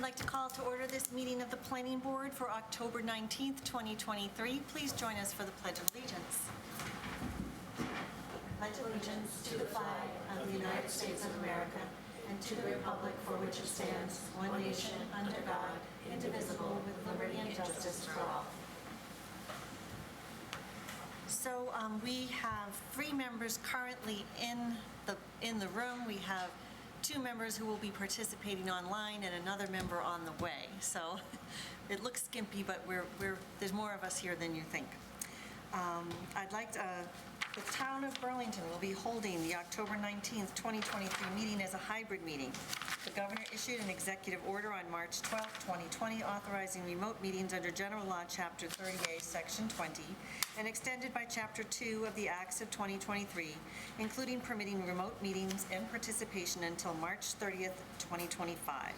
like to call to order this meeting of the Planning Board for October 19th, 2023. Please join us for the Pledge of Allegiance. Pledge allegiance to the flag of the United States of America and to the republic for which it stands, one nation, under God, indivisible, with liberty and justice for all. So we have 3 members currently in the room. We have 2 members who will be participating online and another member on the way. So it looks skimpy, but there's more of us here than you think. The Town of Burlington will be holding the October 19th, 2023 meeting as a hybrid meeting. The governor issued an executive order on March 12th, 2020, authorizing remote meetings under General Law, Chapter 30A, Section 20, and extended by Chapter 2 of the Acts of 2023, including permitting remote meetings and participation until March 30th, 2025.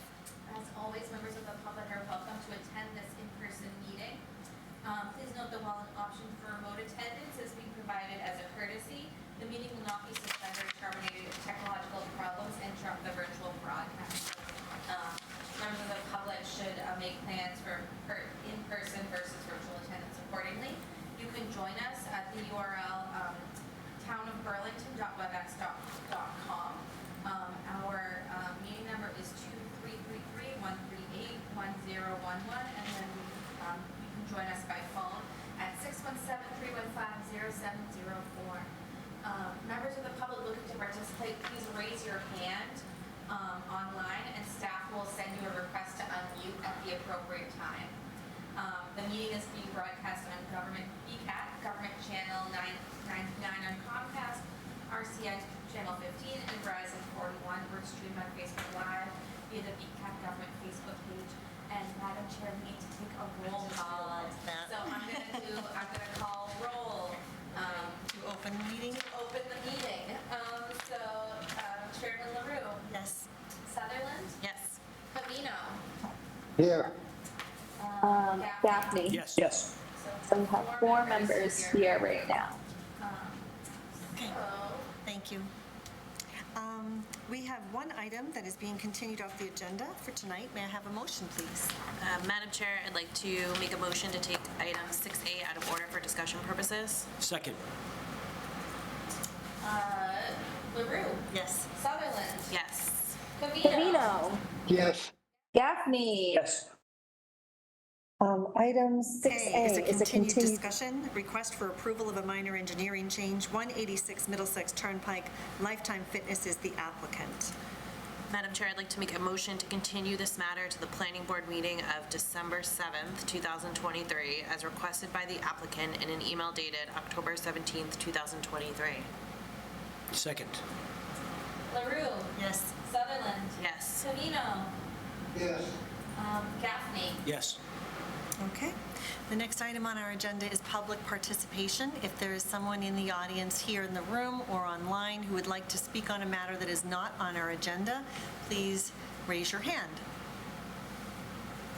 As always, members of the public are welcome to attend this in-person meeting. Please note that while an option for remote attendance is being provided as a courtesy, the meeting will not be suspended or terminated if technological problems interrupt the virtual broadcast. Members of the public should make plans for in-person versus virtual attendance accordingly. You can join us at the URL townofburlington.webex.com. Our meeting number is 2333-138-1011, and then you can join us by phone at 617-315-0704. Members of the public looking to participate, please raise your hand online, and staff will send you a request to unmute at the appropriate time. The meeting is being broadcast on Government BCAT, Government Channel 999 on Comcast, RCI Channel 15, and Verizon 41. We're streamed on Facebook Live via the BCAT Government Facebook page. And Madam Chair, we need to take a roll call. So I'm gonna call roll. To open the meeting? Open the meeting. Chairman LaRue. Yes. Sutherland. Yes. Pavino. Here. Gaffney. Yes. So we have 4 members here right now. Okay. Thank you. We have one item that is being continued off the agenda for tonight. May I have a motion, please? Madam Chair, I'd like to make a motion to take item 6A out of order for discussion purposes. Second. LaRue. Yes. Sutherland. Yes. Pavino. Yes. Gaffney. Yes. Item 6A is a continued discussion, request for approval of a minor engineering change, 186 Middlesex Turnpike. Lifetime Fitness is the applicant. Madam Chair, I'd like to make a motion to continue this matter to the Planning Board meeting of December 7th, 2023, as requested by the applicant in an email dated October 17th, 2023. Second. LaRue. Yes. Sutherland. Yes. Pavino. Yes. Gaffney. Yes. Okay. The next item on our agenda is public participation. If there is someone in the audience here in the room or online who would like to speak on a matter that is not on our agenda, please raise your hand.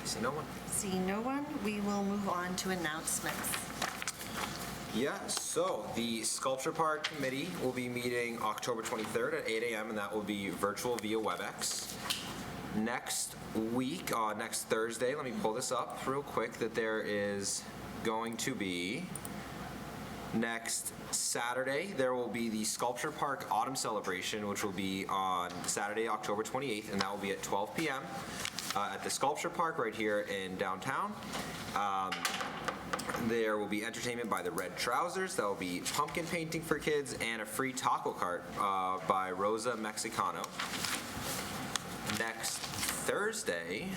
I see no one. See no one, we will move on to announcements. Yeah, so the Sculpture Park Committee will be meeting October 23rd at 8 a.m. and that will be virtual via WebEx. Next week, next Thursday, let me pull this up real quick, that there is going to be, next Saturday, there will be the Sculpture Park Autumn Celebration, which will be on Saturday, October 28th, and that will be at 12 p.m. At the Sculpture Park right here in downtown. There will be entertainment by the Red Trousers. There will be pumpkin painting for kids and a free taco cart by Rosa Mexicano. Next Thursday,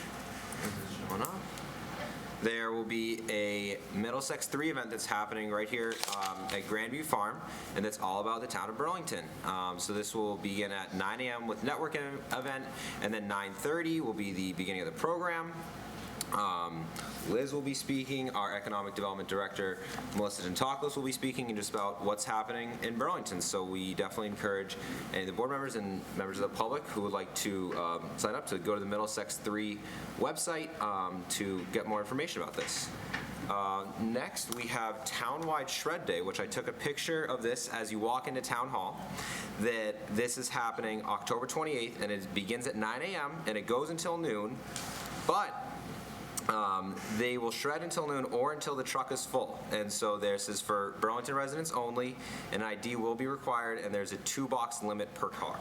there will be a Middlesex 3 event that's happening right here at Grandview Farm, and it's all about the town of Burlington. So this will begin at 9 a.m. with networking event, and then 9:30 will be the beginning of the program. Liz will be speaking, our Economic Development Director, Melissa Dentakos, will be speaking and just about what's happening in Burlington. So we definitely encourage any of the board members and members of the public who would like to sign up to go to the Middlesex 3 website to get more information about this. Next, we have Townwide Shred Day, which I took a picture of this as you walk into Town Hall, that this is happening October 28th, and it begins at 9 a.m. and it goes until noon. But they will shred until noon or until the truck is full. And so this is for Burlington residents only. An ID will be required, and there's a 2-box limit per car.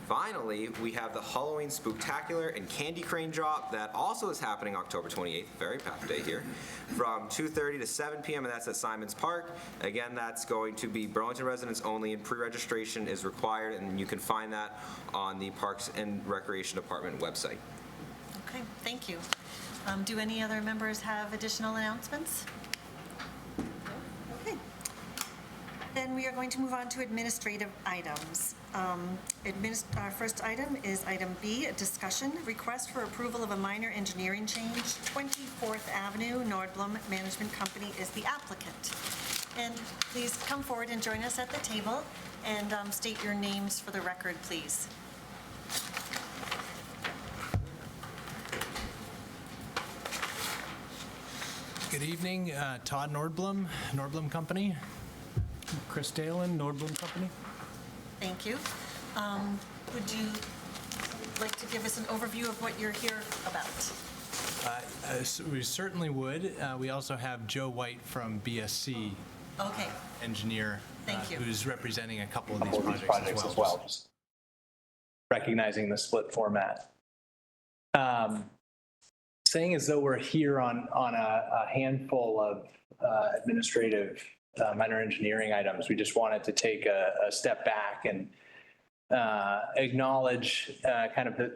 Finally, we have the Halloween Spooktacular and Candy Crane Drop that also is happening October 28th, very packed day here, from 2:30 to 7 p.m., and that's at Simons Park. Again, that's going to be Burlington residents only, and pre-registration is required, and you can find that on the Parks and Recreation Department website. Okay, thank you. Do any other members have additional announcements? Okay. Then we are going to move on to administrative items. Our first item is item B, a discussion, request for approval of a minor engineering change. 24th Avenue, Nordblom Management Company is the applicant. And please come forward and join us at the table and state your names for the record, please. Good evening, Todd Nordblom, Nordblom Company. Chris Dalen, Nordblom Company. Thank you. Would you like to give us an overview of what you're here about? We certainly would. We also have Joe White from BSC, Okay, engineer, Thank you. who's representing a couple of these projects as well. Just recognizing the split format. Saying as though we're here on a handful of administrative minor engineering items, we just wanted to take a step back and acknowledge kind of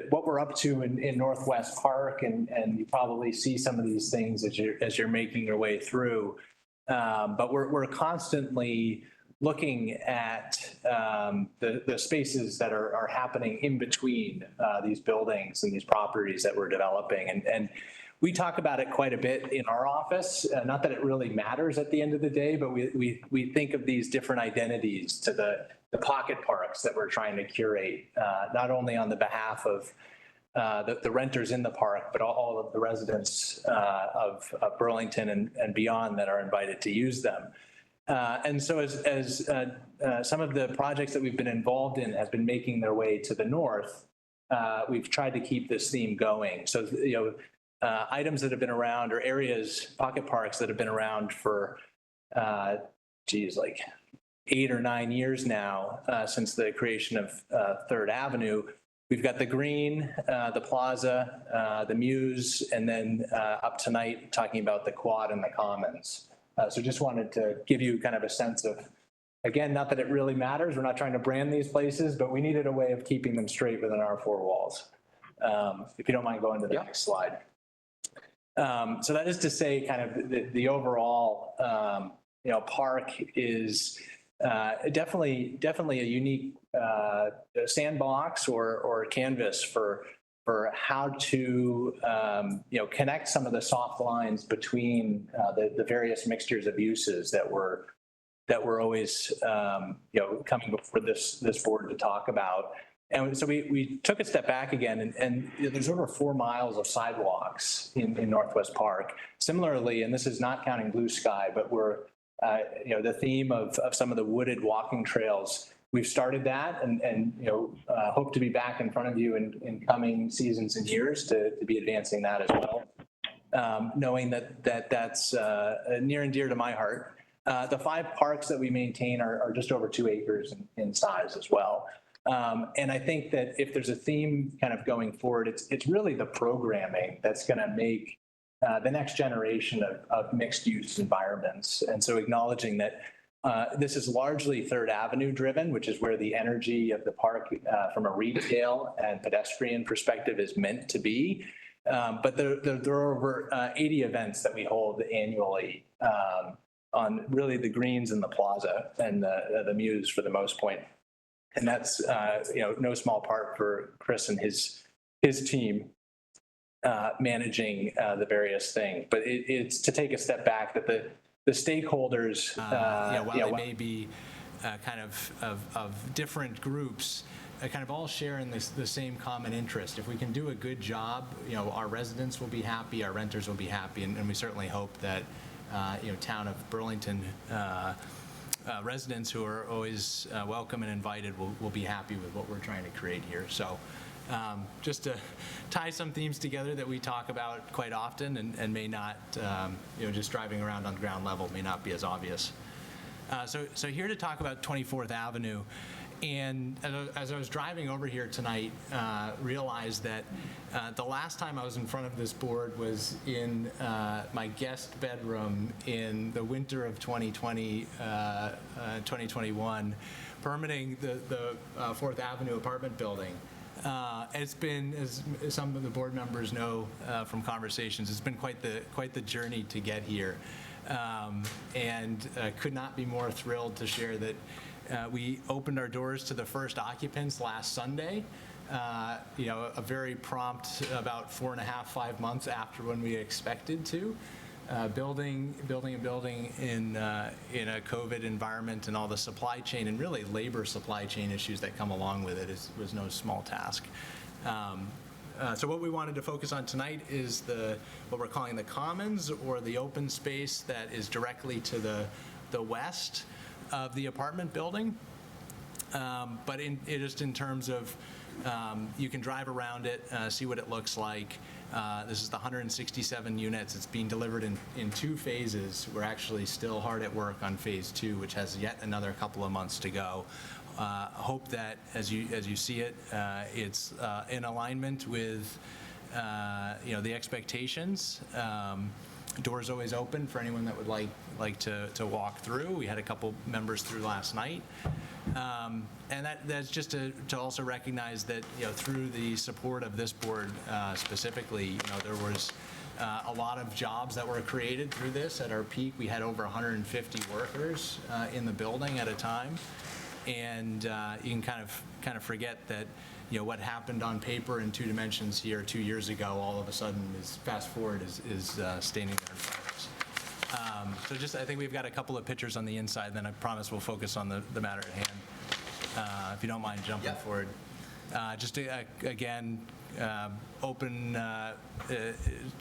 what we're up to in Northwest Park, and you probably see some of these things as you're making your way through. But we're constantly looking at the spaces that are happening in between these buildings and these properties that we're developing. And we talk about it quite a bit in our office, not that it really matters at the end of the day, but we think of these different identities to the pocket parks that we're trying to curate, not only on the behalf of the renters in the park, but all of the residents of Burlington and beyond that are invited to use them. And so as some of the projects that we've been involved in have been making their way to the north, we've tried to keep this theme going. So, items that have been around, or areas, pocket parks that have been around for, like 8 or 9 years now, since the creation of 3rd Avenue. We've got the Green, the Plaza, the Muse, and then up tonight talking about the Quad and the Commons. So just wanted to give you kind of a sense of, again, not that it really matters, we're not trying to brand these places, but we needed a way of keeping them straight within our 4 walls. If you don't mind going to the next slide. So that is to say, kind of the overall, park is definitely a unique sandbox or canvas for how to connect some of the soft lines between the various mixtures of uses that we're always coming before this board to talk about. And so we took a step back again, and there's over 4 miles of sidewalks in Northwest Park. Similarly, and this is not counting Blue Sky, but we're the theme of some of the wooded walking trails. We've started that and hope to be back in front of you in coming seasons and years to be advancing that as well. Knowing that's near and dear to my heart. The 5 parks that we maintain are just over 2 acres in size as well. And I think that if there's a theme kind of going forward, it's really the programming that's going to make the next generation of mixed use environments. And so acknowledging that this is largely 3rd Avenue driven, which is where the energy of the park from a retail and pedestrian perspective is meant to be. But there are over 80 events that we hold annually on really the Greens and the Plaza and the Muse for the most point. And that's no small part for Chris and his team managing the various things. But it's to take a step back that the stakeholders, while they may be kind of different groups, kind of all share in the same common interest. If we can do a good job, our residents will be happy, our renters will be happy, and we certainly hope that town of Burlington residents who are always welcome and invited will be happy with what we're trying to create here. So just to tie some themes together that we talk about quite often and may not, just driving around on ground level may not be as obvious. So here to talk about 24th Avenue. And as I was driving over here tonight, realized that the last time I was in front of this board was in my guest bedroom in the winter of 2021, permitting the 4th Avenue apartment building. It's been, as some of the board members know from conversations, it's been quite the journey to get here. And could not be more thrilled to share that we opened our doors to the first occupants last Sunday, a very prompt, about 4.5 months after when we expected to. Building a building in a COVID environment and all the supply chain and really labor supply chain issues that come along with it was no small task. So what we wanted to focus on tonight is what we're calling the commons, or the open space that is directly to the west of the apartment building. But just in terms of, you can drive around it, see what it looks like. This is the 167 units. It's being delivered in 2 phases. We're actually still hard at work on phase 2, which has yet another couple of months to go. Hope that as you see it, it's in alignment with the expectations. Doors always open for anyone that would like to walk through. We had a couple members through last night. And that's just to also recognize that, through the support of this board specifically, there was a lot of jobs that were created through this. At our peak, we had over 150 workers in the building at a time. And you can kind of forget that, what happened on paper in 2 dimensions here 2 years ago, all of a sudden is fast forward is standing there in front of us. So I think we've got a couple of pictures on the inside, then I promise we'll focus on the matter at hand. If you don't mind jumping forward. Just to, again,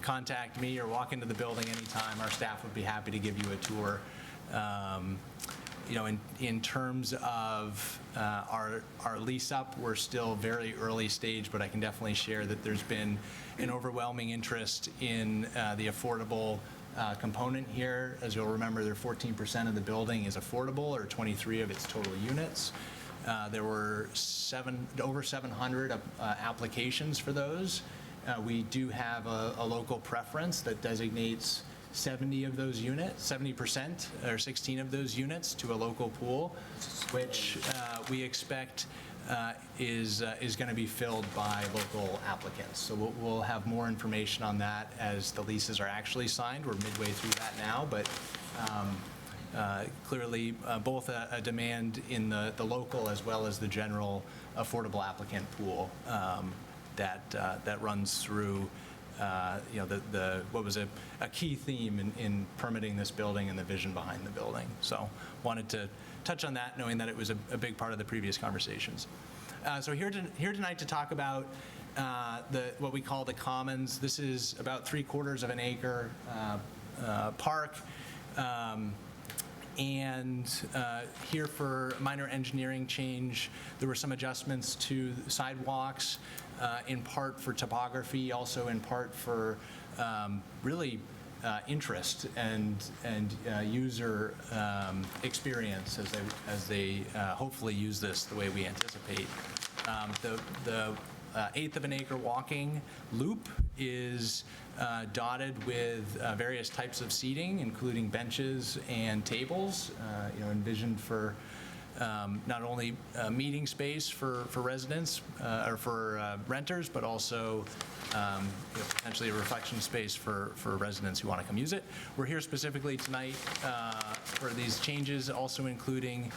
contact me or walk into the building anytime. Our staff would be happy to give you a tour. In terms of our lease up, we're still very early stage, but I can definitely share that there's been an overwhelming interest in the affordable component here. As you'll remember, 14% of the building is affordable, or 23 of its total units. There were over 700 applications for those. We do have a local preference that designates 70% or 16 of those units to a local pool, which we expect is going to be filled by local applicants. So we'll have more information on that as the leases are actually signed. We're midway through that now, but clearly both a demand in the local as well as the general affordable applicant pool that runs through what was a key theme in permitting this building and the vision behind the building. So wanted to touch on that, knowing that it was a big part of the previous conversations. So here tonight to talk about what we call the commons. This is about 3/4 of an acre park. And here for minor engineering change, there were some adjustments to sidewalks, in part for topography, also in part for really interest and user experience as they hopefully use this the way we anticipate. The 1/8 of an acre walking loop is dotted with various types of seating, including benches and tables, envisioned for not only meeting space for residents or for renters, but also potentially a reflection space for residents who want to come use it. We're here specifically tonight for these changes, also including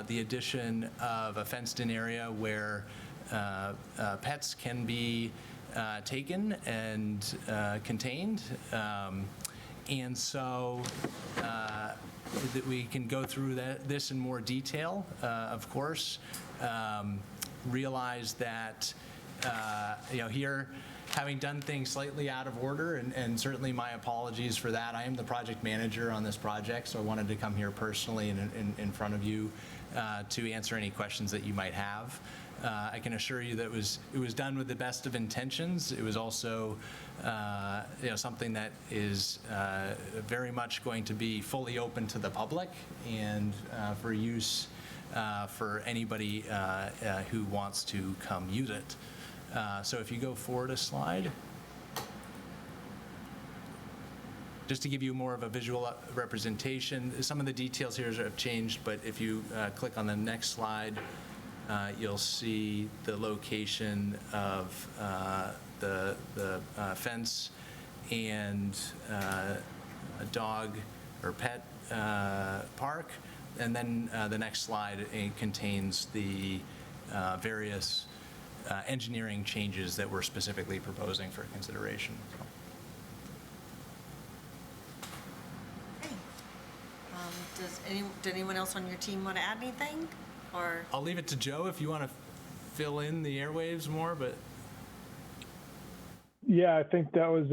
the addition of a fenced-in area where pets can be taken and contained. And so that we can go through this in more detail, of course. Realize that, here, having done things slightly out of order, and certainly my apologies for that. I am the project manager on this project, so I wanted to come here personally in front of you to answer any questions that you might have. I can assure you that it was done with the best of intentions. It was also something that is very much going to be fully open to the public and for use for anybody who wants to come use it. So if you go forward a slide. Just to give you more of a visual representation, some of the details here have changed, but if you click on the next slide, you'll see the location of the fence and a dog or pet park. And then the next slide contains the various engineering changes that we're specifically proposing for consideration. Okay. Did anyone else on your team want to add anything? Or I'll leave it to Joe if you want to fill in the airwaves more, but. Yeah, I think that was,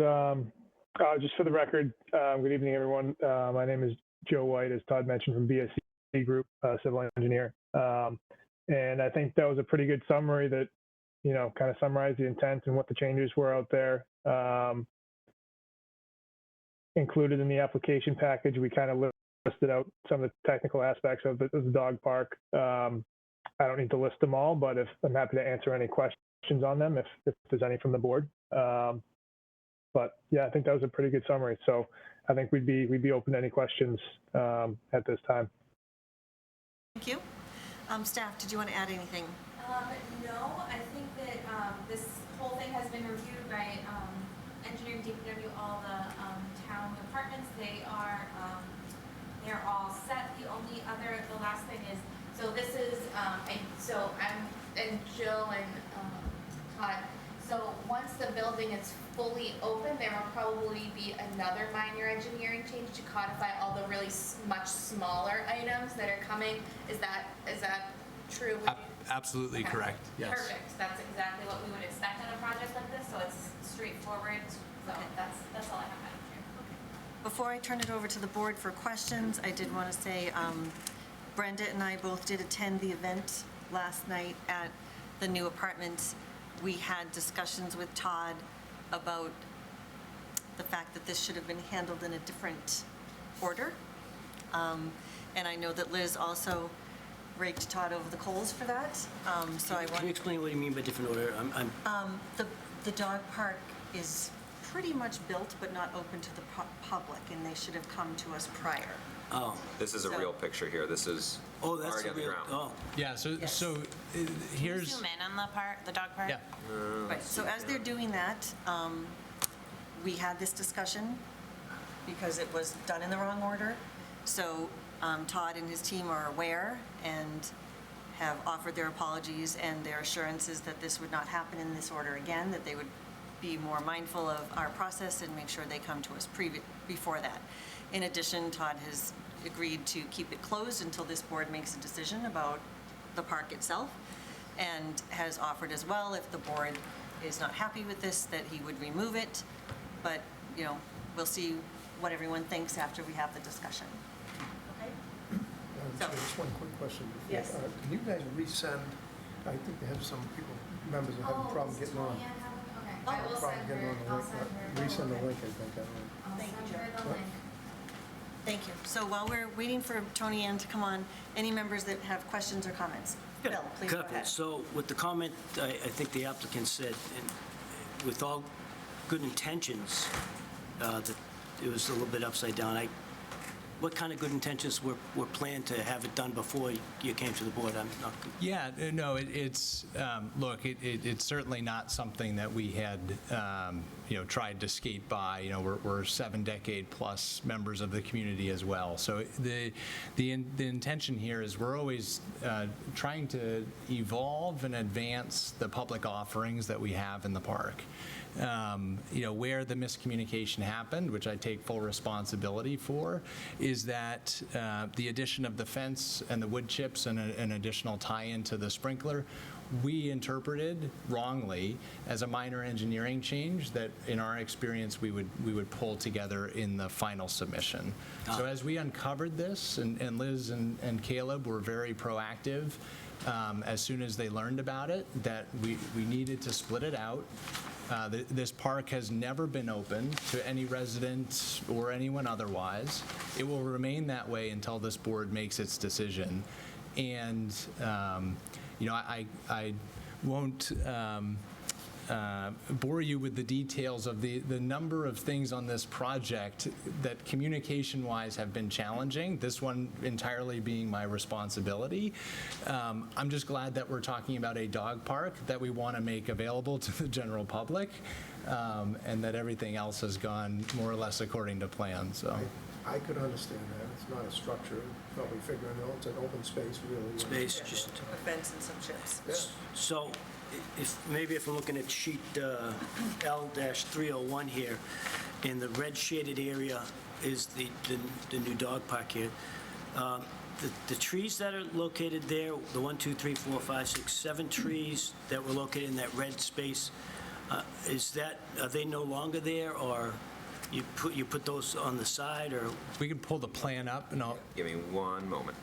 just for the record, good evening, everyone. My name is Joe White, as Todd mentioned, from BSC Group, civil engineer. And I think that was a pretty good summary that, kind of summarized the intent and what the changes were out there. Included in the application package, we kind of listed out some of the technical aspects of the dog park. I don't need to list them all, but I'm happy to answer any questions on them if there's any from the board. But yeah, I think that was a pretty good summary. So I think we'd be open to any questions at this time. thank you. Staff, did you want to add anything? No, I think that this whole thing has been reviewed by engineering DPW, all the town departments. They're all set. The last thing is, so this is, and Jill and Todd. So once the building is fully open, there will probably be another minor engineering change to codify all the really much smaller items that are coming. Is that true? Absolutely Okay. correct. Yes. Perfect. That's exactly what we would expect on a project like this. So it's straightforward. So Okay. that's all I have, Madam Chair. Before I turn it over to the board for questions, I did want to say Brenda and I both did attend the event last night at the new apartments. We had discussions with Todd about the fact that this should have been handled in a different order. And I know that Liz also raked Todd over the coals for that. So I Can want you explain what you mean by different order? the dog park is pretty much built but not open to the public, and they should have come to us prior. Oh, This is a real picture here. This is oh, that's already the on the real, ground. oh. Yeah, so Yes. here's, Zoom in on the dog park? yeah. Right, so as they're doing that, we had this discussion because it was done in the wrong order. So Todd and his team are aware and have offered their apologies and their assurances that this would not happen in this order again, that they would be more mindful of our process and make sure they come to us before that. In addition, Todd has agreed to keep it closed until this board makes a decision about the park itself, and has offered as well, if the board is not happy with this, that he would remove it. But, we'll see what everyone thinks after we have the discussion. Okay? Just one quick question. Before. Yes. Can you guys resend, I think they have some people, members that have a problem getting on. Okay. I will Problem send getting her. on the I'll link. send her. Resend the link, I think. I don't know. I'll Thank you, send her Joe. the link. Thank you. So while we're waiting for Tony Ann to come on, any members that have questions or comments? Bill, please go Couple. ahead. So with the comment, I think the applicant said, and with all good intentions, that it was a little bit upside down. What kind of good intentions were planned to have it done before you came to the board? I'm not. Yeah, no, it's, look, it's certainly not something that we had, tried to skate by. We're 7-decade-plus members of the community as well. So the intention here is we're always trying to evolve and advance the public offerings that we have in the park. Where the miscommunication happened, which I take full responsibility for, is that the addition of the fence and the wood chips and an additional tie-in to the sprinkler, we interpreted wrongly as a minor engineering change that, in our experience, we would pull together in the final submission. So as we uncovered this, and Liz and Caleb were very proactive as soon as they learned about it, that we needed to split it out. This park has never been open to any resident or anyone otherwise. It will remain that way until this board makes its decision. And, I won't bore you with the details of the number of things on this project that communication-wise have been challenging, this one entirely being my responsibility. I'm just glad that we're talking about a dog park that we want to make available to the general public, and that everything else has gone more or less according to plan, so. I could understand that. It's not a structure, probably figuring out it's an open space, really. Space, just, A fence and some chips. so if I'm looking at sheet L-301 here, in the red shaded area is the new dog park here. The trees that are located there, the 1, 2, 3, 4, 5, 6, 7 trees that were located in that red space, are they no longer there, or you put those on the side, or? We can pull the plan up and I'll. Give me one moment.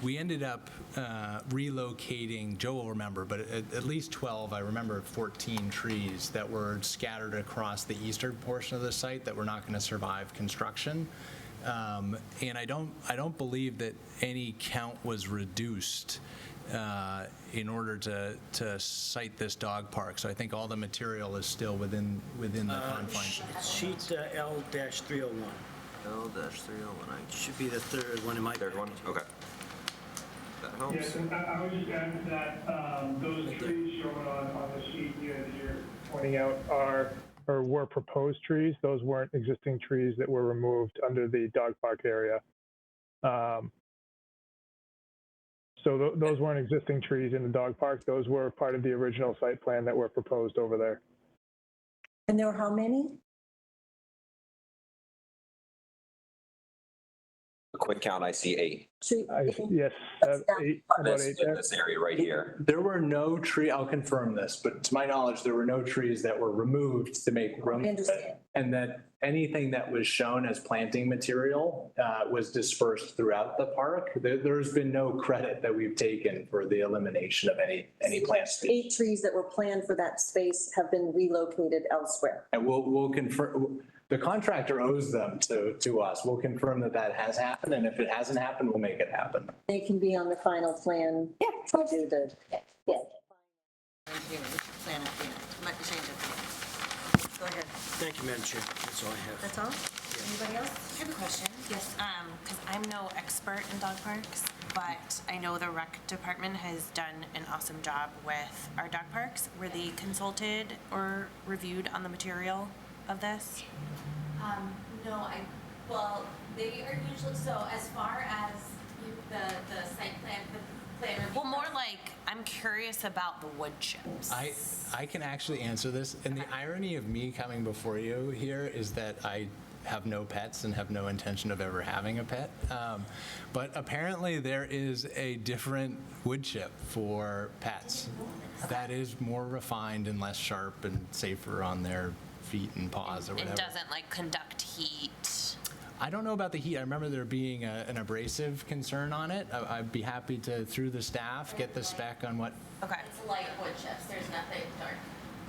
We ended up relocating, Joe will remember, but at least 12, I remember 14 trees that were scattered across the eastern portion of the site that were not going to survive construction. And I don't believe that any count was reduced in order to site this dog park. So I think all the material is still within the confines. Sheet L-301. L-301. Should be the third one in my Third one? packet. Okay. That helps. Yes, and I would just add to that, those trees shown on the sheet here that you're pointing out were proposed trees. Those weren't existing trees that were removed under the dog park area. So those weren't existing trees in the dog park. Those were part of the original site plan that were proposed over there. And there were how many? A quick count, I see 8 Yes, That's down. 8, in about this, 8 in there. this area right here. There were no I'll confirm this, but to my knowledge, there were no trees that were removed to make room. I understand. And that anything that was shown as planting material was dispersed throughout the park. There's been no credit that we've taken for the elimination of any plant species. 8 trees that were planned for that space have been relocated elsewhere. And we'll confirm, the contractor owes them to us. We'll confirm that has happened, and if it hasn't happened, we'll make it happen. They can be on the final plan. Yeah. To do the, yeah. Plan it, might be changed. Go ahead. Thank you, Madam Chair. That's all I have. That's all? Anybody else? I have a question. Yes. Because I'm no expert in dog parks, but I know the rec department has done an awesome job with our dog parks. Were they consulted or reviewed on the material of this? No, well, they are usually, so as far as the site plan, the plan review. Well, more like, I'm curious about the wood chips. I can actually answer this, and the irony of me coming before you here is that I have no pets and have no intention of ever having a pet. But apparently there is a different wood chip for pets that is more refined and less sharp and safer on their feet and paws or whatever. And doesn't like conduct heat. I don't know about the heat. I remember there being an abrasive concern on it. I'd be happy to, through the staff, get the spec on what. Okay. It's light wood chips, there's nothing dark.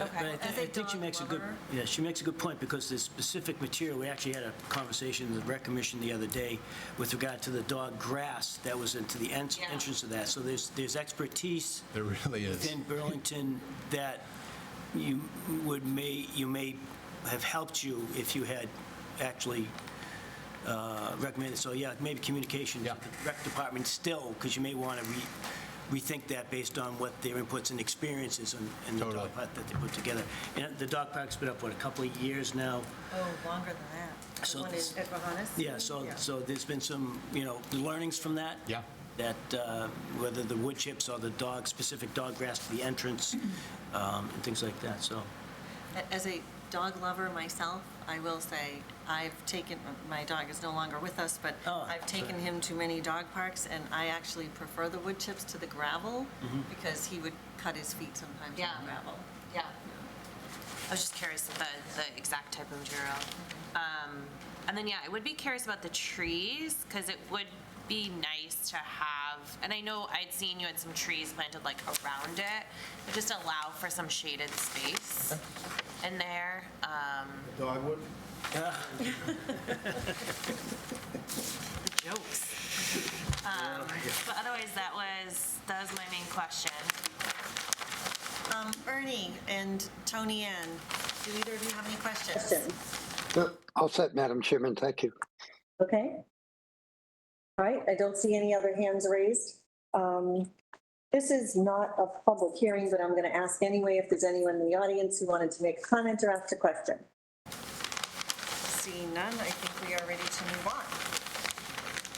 Okay. I think she makes a good, she makes a good point, because there's specific material. We actually had a conversation with the Rec Commission the other day with regard to the dog grass that was into the entrance of that. So there's expertise. There really is. Within Burlington that you may have helped you if you had actually recommended. So yeah, maybe communication with the rec department still, because you may want to rethink that based on what their inputs and experiences and the dog park that they put together. And the dog park's been up, what, a couple of years now? Oh, longer than that. So The one this- at Vahanas? Yeah, so there's been some, learnings from that. Yeah. That whether the wood chips or the specific dog grass to the entrance, and things like that, so. As a dog lover myself, I will say, my dog is no longer with us, but I've taken him to many dog parks, and I actually prefer the wood chips to the gravel, because he would cut his feet sometimes on the gravel. Yeah. I was just curious of the exact type of material. And then, yeah, I would be curious about the trees, because it would be nice to have, and I know I'd seen you had some trees planted like around it, but just allow for some shaded space in there. Dogwood? Jokes. But otherwise, that was my main question. Ernie and Tony Ann, do either of you have any questions? Question. All set, Madam Chairman, thank you. Okay. All right, I don't see any other hands raised. This is not a public hearing, but I'm going to ask anyway if there's anyone in the audience who wanted to make a comment or ask a question. Seeing none, I think we are ready to move on.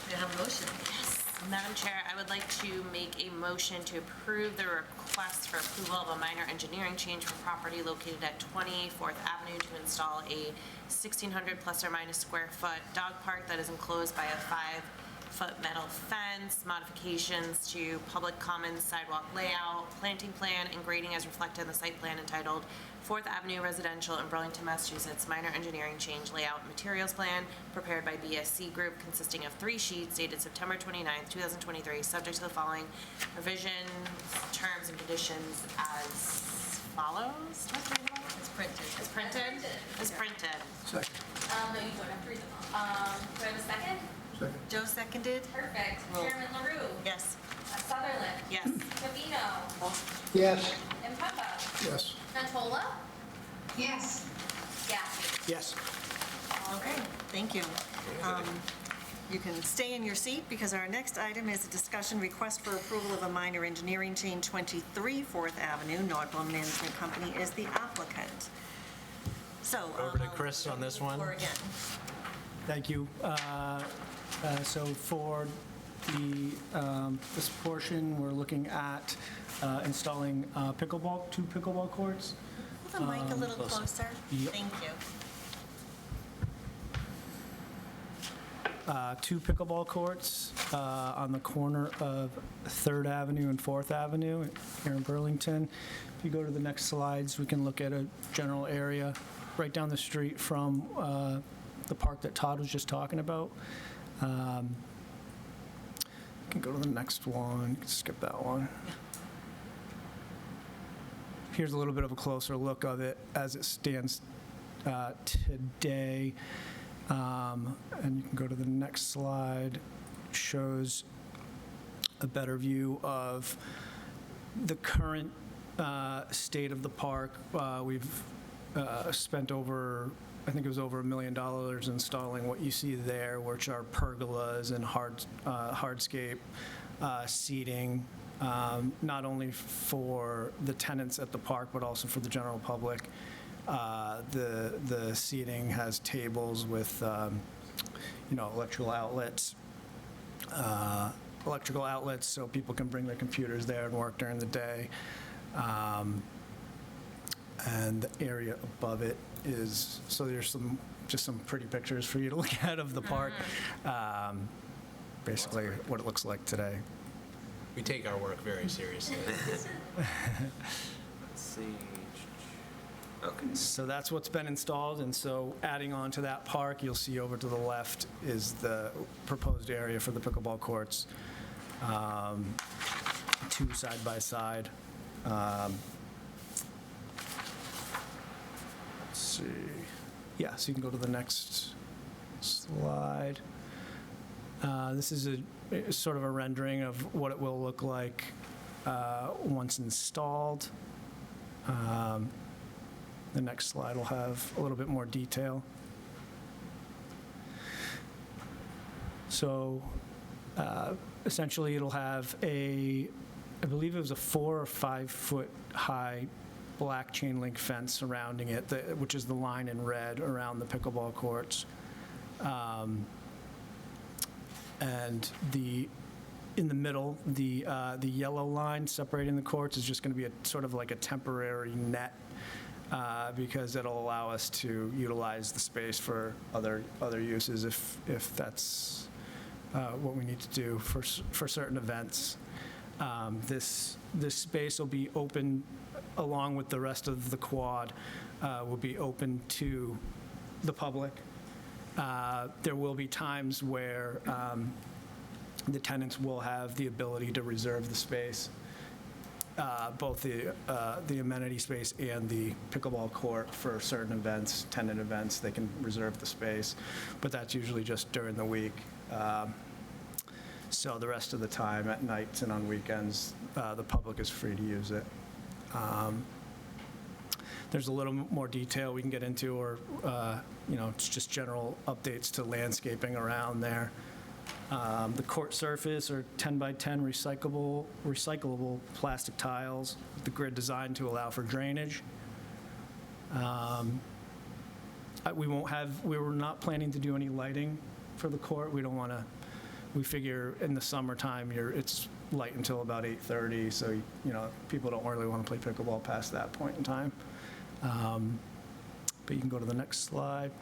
We have a motion. Yes. Madam Chair, I would like to make a motion to approve the request for approval of a minor engineering change for property located at 20 4th Avenue to install a 1,600 plus or minus square foot dog park that is enclosed by a 5-foot metal fence, modifications to public commons sidewalk layout, planting plan, and grading as reflected in the site plan entitled 4th Avenue Residential in Burlington, Massachusetts, minor engineering change layout and materials plan prepared by BSC Group consisting of 3 sheets dated September 29th, 2023, subject to the following revisions, terms, and conditions as follows. It's printed. Is printed? Is printed. Second. No, you don't have to read them all. Do I have a second? Second. Joe seconded? Perfect. Roll. Chairman LaRue? Yes. Sutherland? Yes. Covino? Yes. Impemba? Yes. Santola? Yes. Yasi? Yes. Okay, thank you. You can stay in your seat because our next item is a discussion request for approval of a minor engineering change 23 4th Avenue. Nordblom Management Company is the applicant. So. Over to Chris on this one. Floor again. Thank you. So for this portion, we're looking at installing two pickleball courts. Hold the mic a little closer. Yep. Thank you. 2 pickleball courts on the corner of 3rd Avenue and 4th Avenue here in Burlington. If you go to the next slides, we can look at a general area right down the street from the park that Todd was just talking about. You can go to the next one, you can skip that one. Here's a little bit of a closer look of it as it stands today. And you can go to the next slide. It shows a better view of the current state of the park. We've spent over, I think it was over $1 million installing what you see there, which are pergolas and hardscape seating, not only for the tenants at the park, but also for the general public. The seating has tables with, electrical outlets so people can bring their computers there and work during the day. And the area above it is, so there's just some pretty pictures for you to look at of the park. Basically what it looks like today. We take our work very seriously. Let's see. Okay. So that's what's been installed, and so adding on to that park, you'll see over to the left is the proposed area for the pickleball courts. 2 side by side. Let's see. Yeah, so you can go to the next slide. This is a sort of a rendering of what it will look like once installed. The next slide will have a little bit more detail. So essentially it'll have I believe it was a 4 or 5 foot high black chain link fence surrounding it, which is the line in red around the pickleball courts. And in the middle, the yellow line separating the courts is just going to be a sort of like a temporary net because it'll allow us to utilize the space for other uses if that's what we need to do for certain events. This space will be open, along with the rest of the quad, will be open to the public. There will be times where the tenants will have the ability to reserve the space, both the amenity space and the pickleball court for certain events, tenant events, they can reserve the space, but that's usually just during the week. So the rest of the time, at nights and on weekends, the public is free to use it. There's a little more detail we can get into, or, it's just general updates to landscaping around there. The court surface are 10 by 10 recyclable plastic tiles, with the grid designed to allow for drainage. We were not planning to do any lighting for the court. We figure in the summertime, it's light until about 8:30, so, people don't really want to play pickleball past that point in time. But you can go to the next slide.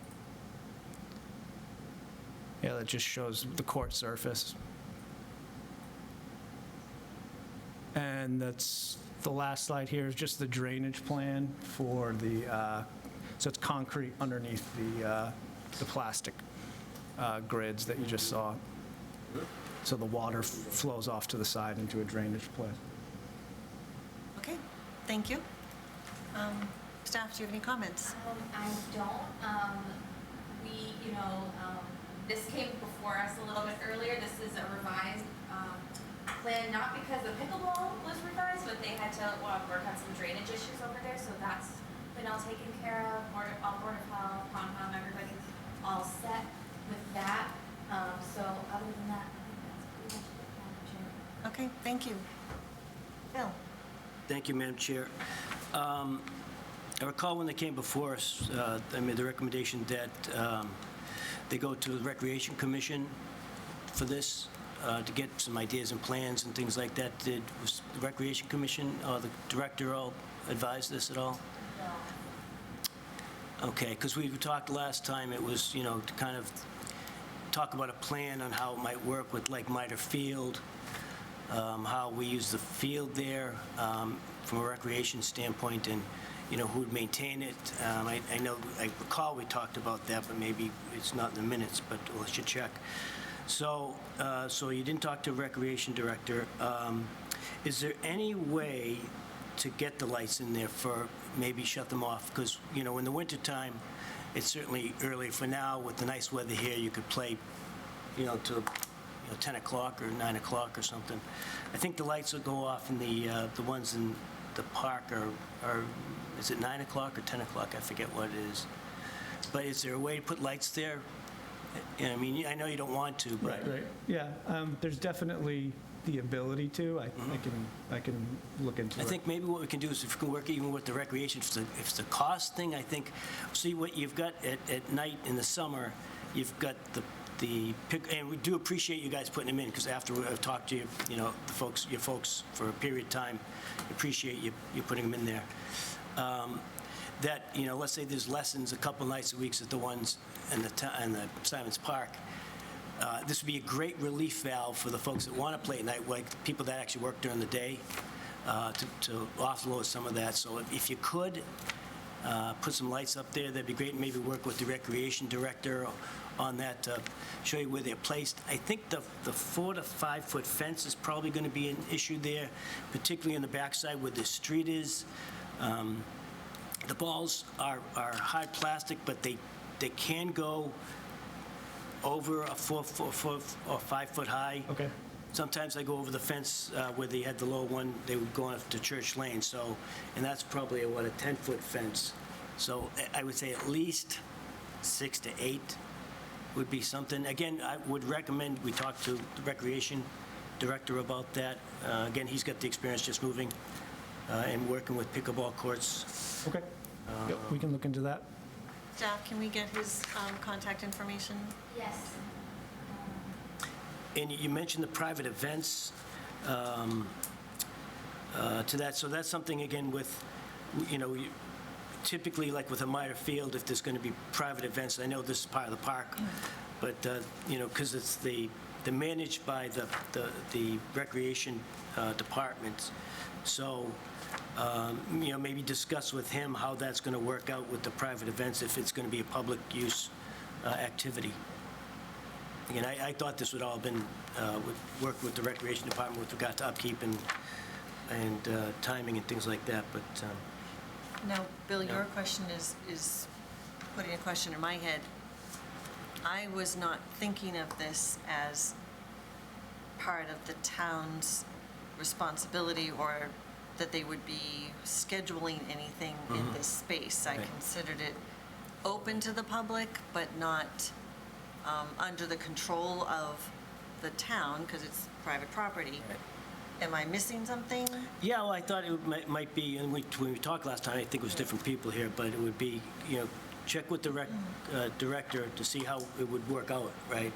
Yeah, that just shows the court surface. And that's the last slide here is just the drainage plan for so it's concrete underneath the plastic grids that you just saw. So the water flows off to the side into a drainage plan. Okay, thank you. Staff, do you have any comments? I don't. This came before us a little bit earlier. This is a revised plan, not because the pickleball was revised, but they had to work on some drainage issues over there, so that's been all taken care of. Board of Health, Concom, everybody's all set with that. So other than that, I think that's pretty much it, Madam Chair. Okay, thank you. Bill? Thank you, Madam Chair. I recall when they came before us, I made the recommendation that they go to the Recreation Commission for this, to get some ideas and plans and things like that. Was the Recreation Commission, the director all advise this at all? No. Okay, because we talked last time, it was, to kind of talk about a plan on how it might work with like Mitre Field, how we use the field there from a recreation standpoint, and who would maintain it. I recall we talked about that, but maybe it's not in the minutes, but we should check. So you didn't talk to a recreation director. Is there any way to get the lights in there for maybe shut them off? Because, in the wintertime, it's certainly early. For now, with the nice weather here, you could play, till 10 o'clock or 9 o'clock or something. I think the lights will go off in the ones in the park are is it 9 o'clock or 10 o'clock? I forget what it is. But is there a way to put lights there? I know you don't want to, but... Right. Yeah, there's definitely the ability to. I can look into it. I think maybe what we can do is if we can work even with the recreation, if it's a cost thing, I think, see what you've got at night in the summer, you've got and we do appreciate you guys putting them in, because after I've talked to you, your folks for a period of time, appreciate you putting them in there. That, let's say there's lessons a couple nights a week at the ones in the Simons Park. This would be a great relief valve for the folks that want to play at night, like people that actually work during the day, to offload some of that. So if you could put some lights up there, that'd be great. Maybe work with the recreation director on that, show you where they're placed. I think the 4 to 5 foot fence is probably going to be an issue there, particularly on the backside where the street is. The balls are hard plastic, but they can go over a 4 foot or 5 foot high. Okay. Sometimes I go over the fence where they had the low one, they would go up to Church Lane. So, and that's probably a 10-foot fence. So I would say at least 6 to 8 would be something. Again, I would recommend we talk to the recreation director about that. Again, he's got the experience just moving and working with pickleball courts. Okay. Yep, we can look into that. Staff, can we get his contact information? Yes. And you mentioned the private events to that. So that's something, again, with, typically like with a Mitre Field, if there's going to be private events, I know this is part of the park, but, because it's the they're managed by the recreation departments. So, maybe discuss with him how that's going to work out with the private events, if it's going to be a public use activity. Again, I thought this would all been, would work with the recreation department with regard to upkeep and timing and things like that, but, Now, Bill, your question is putting a question in my head. I was not thinking of this as part of the town's responsibility, or that they would be scheduling anything in this space. I Right. considered it open to the public, but not under the control of the town, because it's private property. Am I missing something? yeah, well, I thought it might be, and when we talked last time, I think it was different people here, but it would be, check with the director to see how it would work out, right?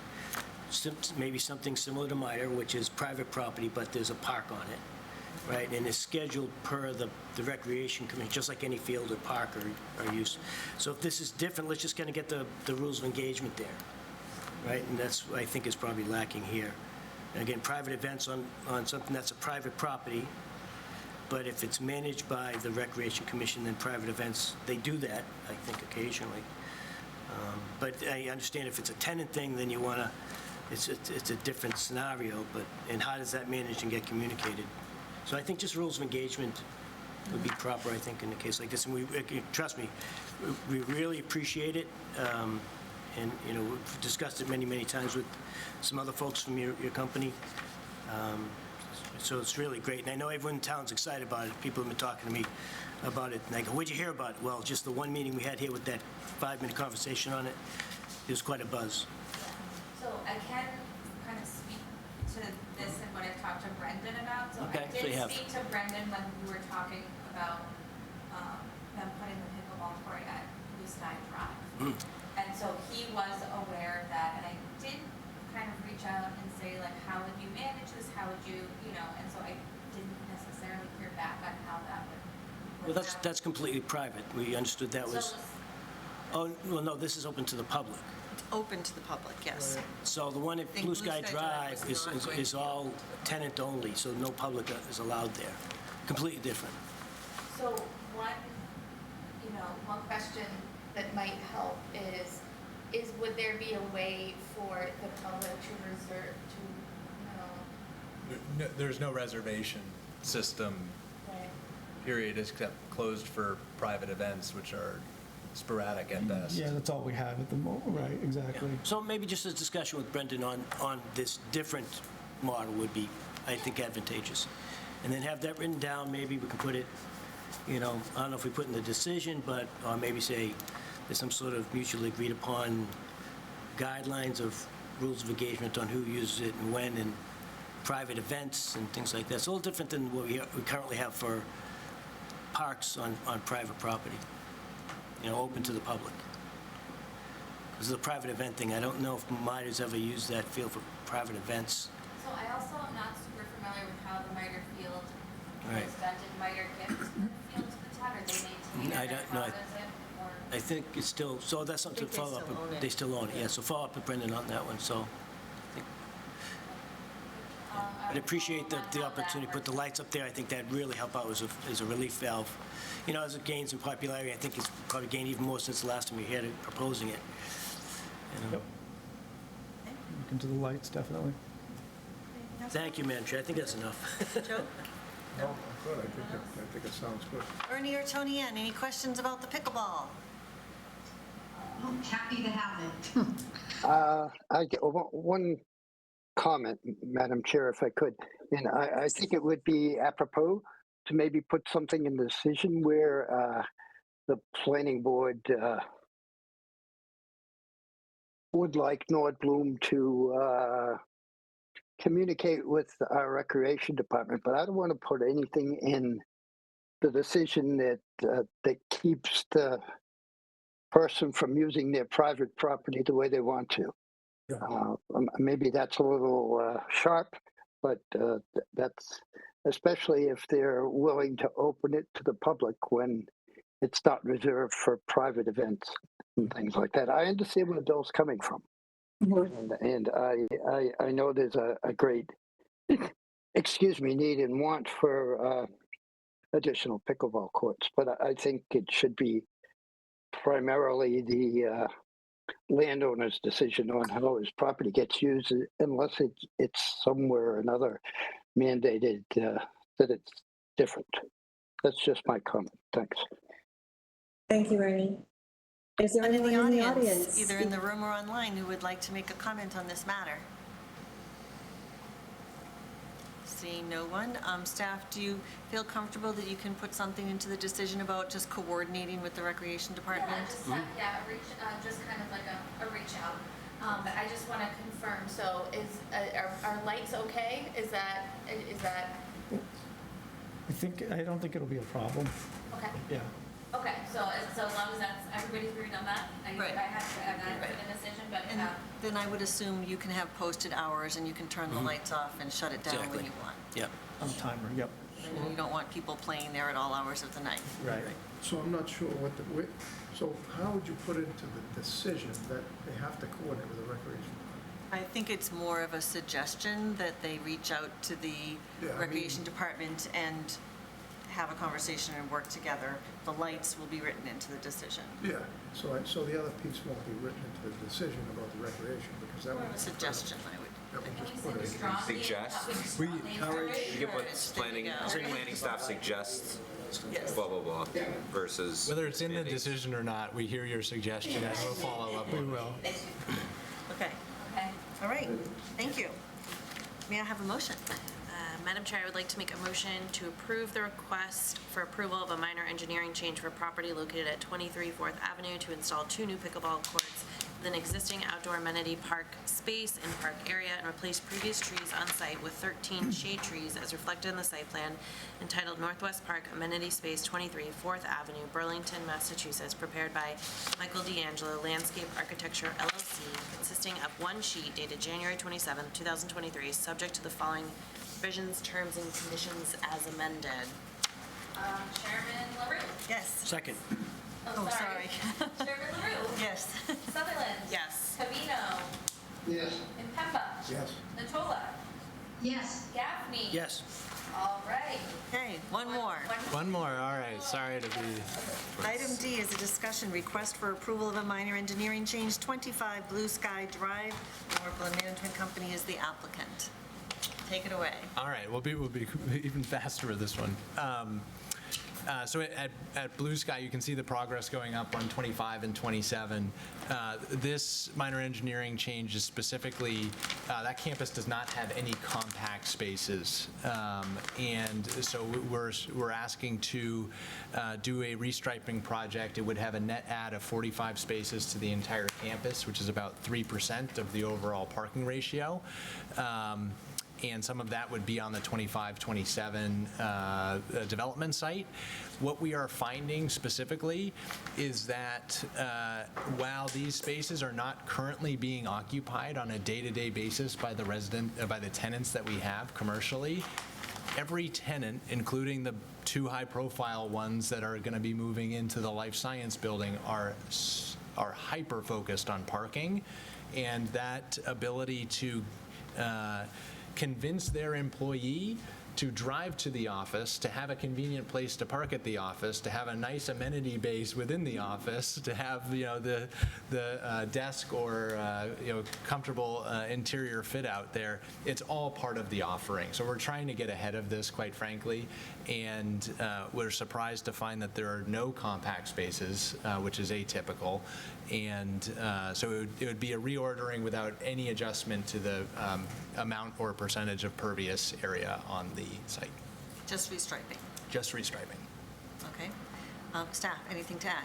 Maybe something similar to Meyer, which is private property, but there's a park on it, right? And it's scheduled per the recreation commission, just like any field or park or use. So if this is different, let's just kind of get the rules of engagement there, right? And that's, I think, is probably lacking here. And again, private events on something that's a private property, but if it's managed by the Recreation Commission, then private events, they do that, I think, occasionally. But I understand if it's a tenant thing, then you want to, it's a different scenario, but, and how does that manage and get communicated? So I think just rules of engagement would be proper, I think, in a case like this. And trust me, we really appreciate it. And, we've discussed it many, many times with some other folks from your company. So it's really great. And I know everyone in town's excited about it. People have been talking to me about it. And I go, where'd you hear about it? Well, just the one meeting we had here with that 5-minute conversation on it, it was quite a buzz. So I can kind of speak to this and what I talked to Brendan about. So Okay, I so you did have. speak to Brendan when we were talking about them putting the pickleball court at Blue Sky Drive. And so he was aware of that, and I did kind of reach out and say, like, how would you manage this? How would you, and so I didn't necessarily hear back on how that would Well, happen. that's completely private. We understood that was, oh, well, no, this is open to the public. It's open to the public, yes. So the one at think Blue Sky Drive was not going is all tenant only, so no public is allowed there. Completely different. So one question that might help is would there be a way for the public to reserve, There's no reservation system, period, except closed for private events, which are sporadic at best. Yeah, that's all we have at the moment, right, exactly. So maybe just a discussion with Brendan on this different model would be, I think, advantageous. And then have that written down, maybe we can put it, I don't know if we put in the decision, but, or maybe say there's some sort of mutually agreed upon guidelines of rules of engagement on who uses it and when, and private events and things like that. It's a little different than what we currently have for parks on private property, open to the public. Because of the private event thing, I don't know if Mitres ever used that field for private events. So I also am not super familiar with how the Miter Field Right. is done. Did Miter gift the field to the town, or they maintain it? I and don't know. how does it work? I think it's still, so that's something to I think they follow up. still own it. They still own it, yeah, so follow up with Brendan on that one, so. I'd appreciate the opportunity to put the lights up there. I think that'd really help out as a relief valve. As it gains in popularity, I think it's probably gained even more since the last time we had it proposing it. Yep. Look into the lights, definitely. Thank you, Madam Chair. I think that's enough. Joe? No, I'm good. I think it sounds good. Ernie or Tony Ann, any questions about the pickleball? Happy to have it. I get one comment, Madam Chair, if I could. And I think it would be apropos to maybe put something in the decision where the planning board would like Nordblum to communicate with our recreation department, but I don't want to put anything in the decision that keeps the person from using their private property the way they want to. Maybe that's a little sharp, but that's especially if they're willing to open it to the public when it's not reserved for private events and things like that. I understand where Bill's coming from. And I know there's a great, excuse me, need and want for additional pickleball courts, but I think it should be primarily the landowner's decision on how his property gets used, unless it's somewhere or another mandated that it's different. That's just my comment. Thanks. Thank you, Ernie. Is there Anyone anyone in in the audience? either in the room or online, who would like to make a comment on this matter? Seeing no one. Staff, do you feel comfortable that you can put something into the decision about just coordinating with the Recreation Department? Just kind of like a reach out. But I just want to confirm, so are lights okay? Is that, I don't think it'll be a problem. okay? Yeah. Okay, so as long as everybody's agreed on that, Right. I have to add that to the decision, but, And then I would assume you can have posted hours and you can turn the lights off and shut it down when Exactly. you want. Yep. On timer, yep. And you don't want people playing there at all hours of the night. Right. So I'm not sure so how would you put into the decision that they have to coordinate with the recreation? I think it's more of a suggestion that they reach out to the Yeah, I mean- Recreation Department and have a conversation and work together. The lights will be written into the decision. Yeah, so the other piece won't be written into the decision about the recreation, because that More would. of a suggestion, I would. That would can we just say put we it. strongly Suggest. encourage? You can put planning staff suggests, Yes. blah, blah, blah, versus. Whether it's in the mandates. decision or not, we hear your suggestion and we'll follow up. We will. Okay, Okay. all right, thank you. May I have a motion? Madam Chair, I would like to make a motion to approve the request for approval of a minor engineering change for property located at 23 4th Avenue to install 2 new pickleball courts with an existing outdoor amenity park space and park area and replace previous trees on site with 13 shade trees as reflected in the site plan entitled Northwest Park Amenity Space 23 4th Avenue, Burlington, Massachusetts, prepared by Michael D'Angelo Landscape Architecture LLC, consisting of one sheet dated January 27, 2023, subject to the following provisions, terms, and conditions as amended. Chairman LaRue? Yes. Second. Oh, sorry. Chairman LaRue? Yes. Sutherland? Yes. Covino? Yes. Impemba? Yes. Natola? Yes. Gaffney? Yes. All right. Okay, one more. One more, all right, sorry to be. Item D is a discussion request for approval of a minor engineering change, 25 Blue Sky Drive. Northland Management Company is the applicant. Take it away. All right, we'll be even faster with this one. So at Blue Sky, you can see the progress going up on 25 and 27. This minor engineering change is specifically, that campus does not have any compact spaces. And so we're asking to do a restriping project. It would have a net add of 45 spaces to the entire campus, which is about 3% of the overall parking ratio. And some of that would be on the 25-27 development site. What we are finding specifically is that while these spaces are not currently being occupied on a day-to-day basis by the tenants that we have commercially, every tenant, including the 2 high-profile ones that are going to be moving into the life science building, are hyper-focused on parking, and that ability to convince their employee to drive to the office, to have a convenient place to park at the office, to have a nice amenity base within the office, to have the desk or comfortable interior fit out there. It's all part of the offering. So we're trying to get ahead of this, quite frankly, and we're surprised to find that there are no compact spaces, which is atypical. And so it would be a reordering without any adjustment to the amount or percentage of pervious area on the site. Just restriping. Just restriping. Okay. Staff, anything to add?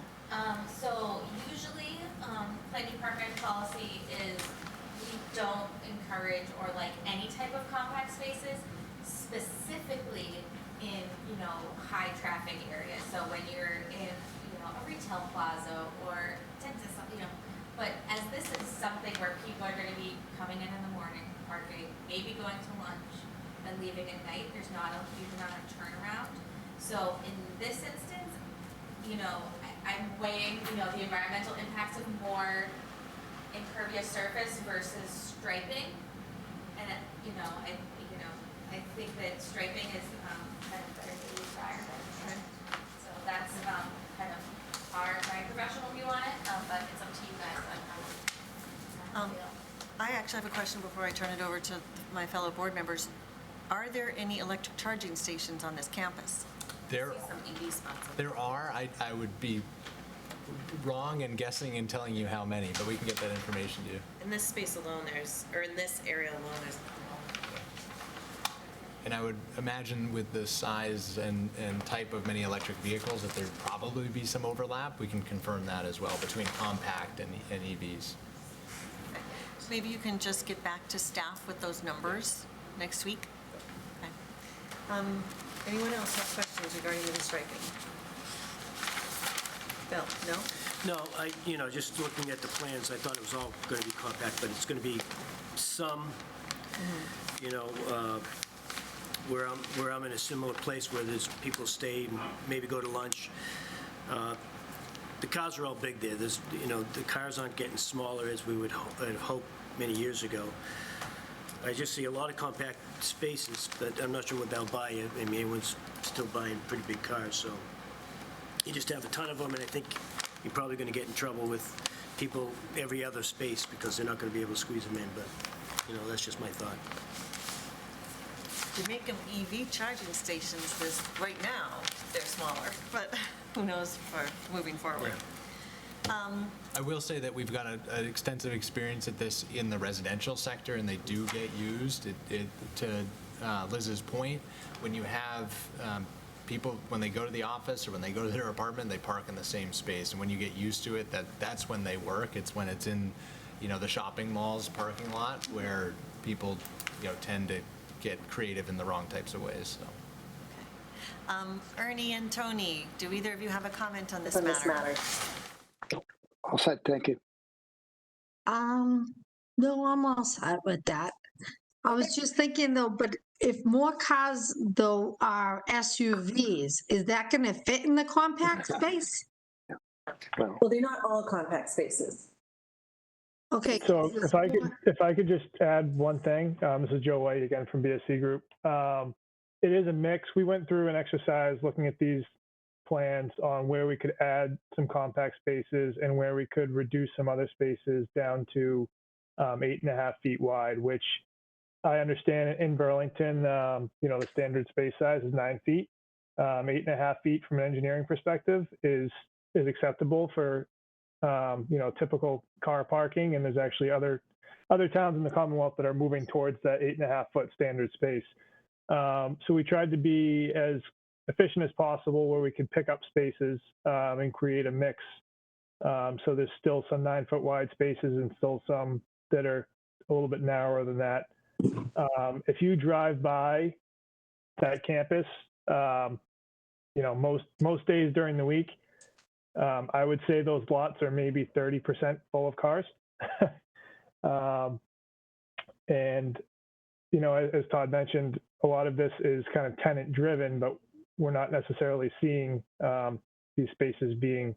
So usually, planning department policy is we don't encourage or like any type of compact spaces, specifically in, high traffic areas. So when you're in, a retail plaza or dentist, but as this is something where people are going to be coming in the morning, parking, maybe going to lunch, then leaving at night, there's not a huge amount of turnaround. So in this instance, I'm weighing, the environmental impacts of more impervious surface versus striping. And, I think that striping is kind of better for the environment. So that's kind of my professional view on it, but it's up to you guys on how you feel. I actually have a question before I turn it over to my fellow board members. Are there any electric charging stations on this campus? There, Some EV spots. there are, I would be wrong in guessing and telling you how many, but we can get that information to you. In this space alone, in this area alone, there's And I would imagine with the size and type of many electric vehicles that there'd probably be some overlap. We can confirm that as well between compact and EVs. Maybe you can just get back to staff with those numbers next week? Okay. Anyone else have questions regarding the striping? Bill, no? No, just looking at the plans, I thought it was all going to be compact, but it's going to be some, where I'm in a similar place where there's people stay and maybe go to lunch. The cars are all big there. The cars aren't getting smaller as we would have hoped many years ago. I just see a lot of compact spaces, but I'm not sure what they'll buy. I mean, everyone's still buying pretty big cars, so you just have a ton of them, and I think you're probably going to get in trouble with people every other space because they're not going to be able to squeeze them in, but, that's just my thought. You make them EV charging stations, right now, they're smaller, but who knows for moving forward. I will say that we've got an extensive experience at this in the residential sector, and they do get used. To Liz's point, when you have people, when they go to the office or when they go to their apartment, they park in the same space. And when you get used to it, that's when they work. It's when it's in, the shopping mall's parking lot where people, tend to get creative in the wrong types of ways. So. Ernie and Tony, do either of you have a comment on this matter? All set, thank you. No, I'm all set with that. I was just thinking though, but if more cars though are SUVs, is that going to fit in the compact space? Well, they're not all compact spaces. Okay. So if I could just add one thing, this is Joe White again from BSC Group. It is a mix. We went through an exercise looking at these plans on where we could add some compact spaces and where we could reduce some other spaces down to 8.5 feet wide, which I understand in Burlington, the standard space size is 9 feet. 8.5 feet from an engineering perspective is acceptable for typical car parking, and there's actually other towns in the Commonwealth that are moving towards that 8.5 foot standard space. So we tried to be as efficient as possible where we could pick up spaces and create a mix. So there's still some 9 foot wide spaces and still some that are a little bit narrower than that. If you drive by that campus, most days during the week, I would say those lots are maybe 30% full of cars. And, as Todd mentioned, a lot of this is kind of tenant driven, but we're not necessarily seeing these spaces being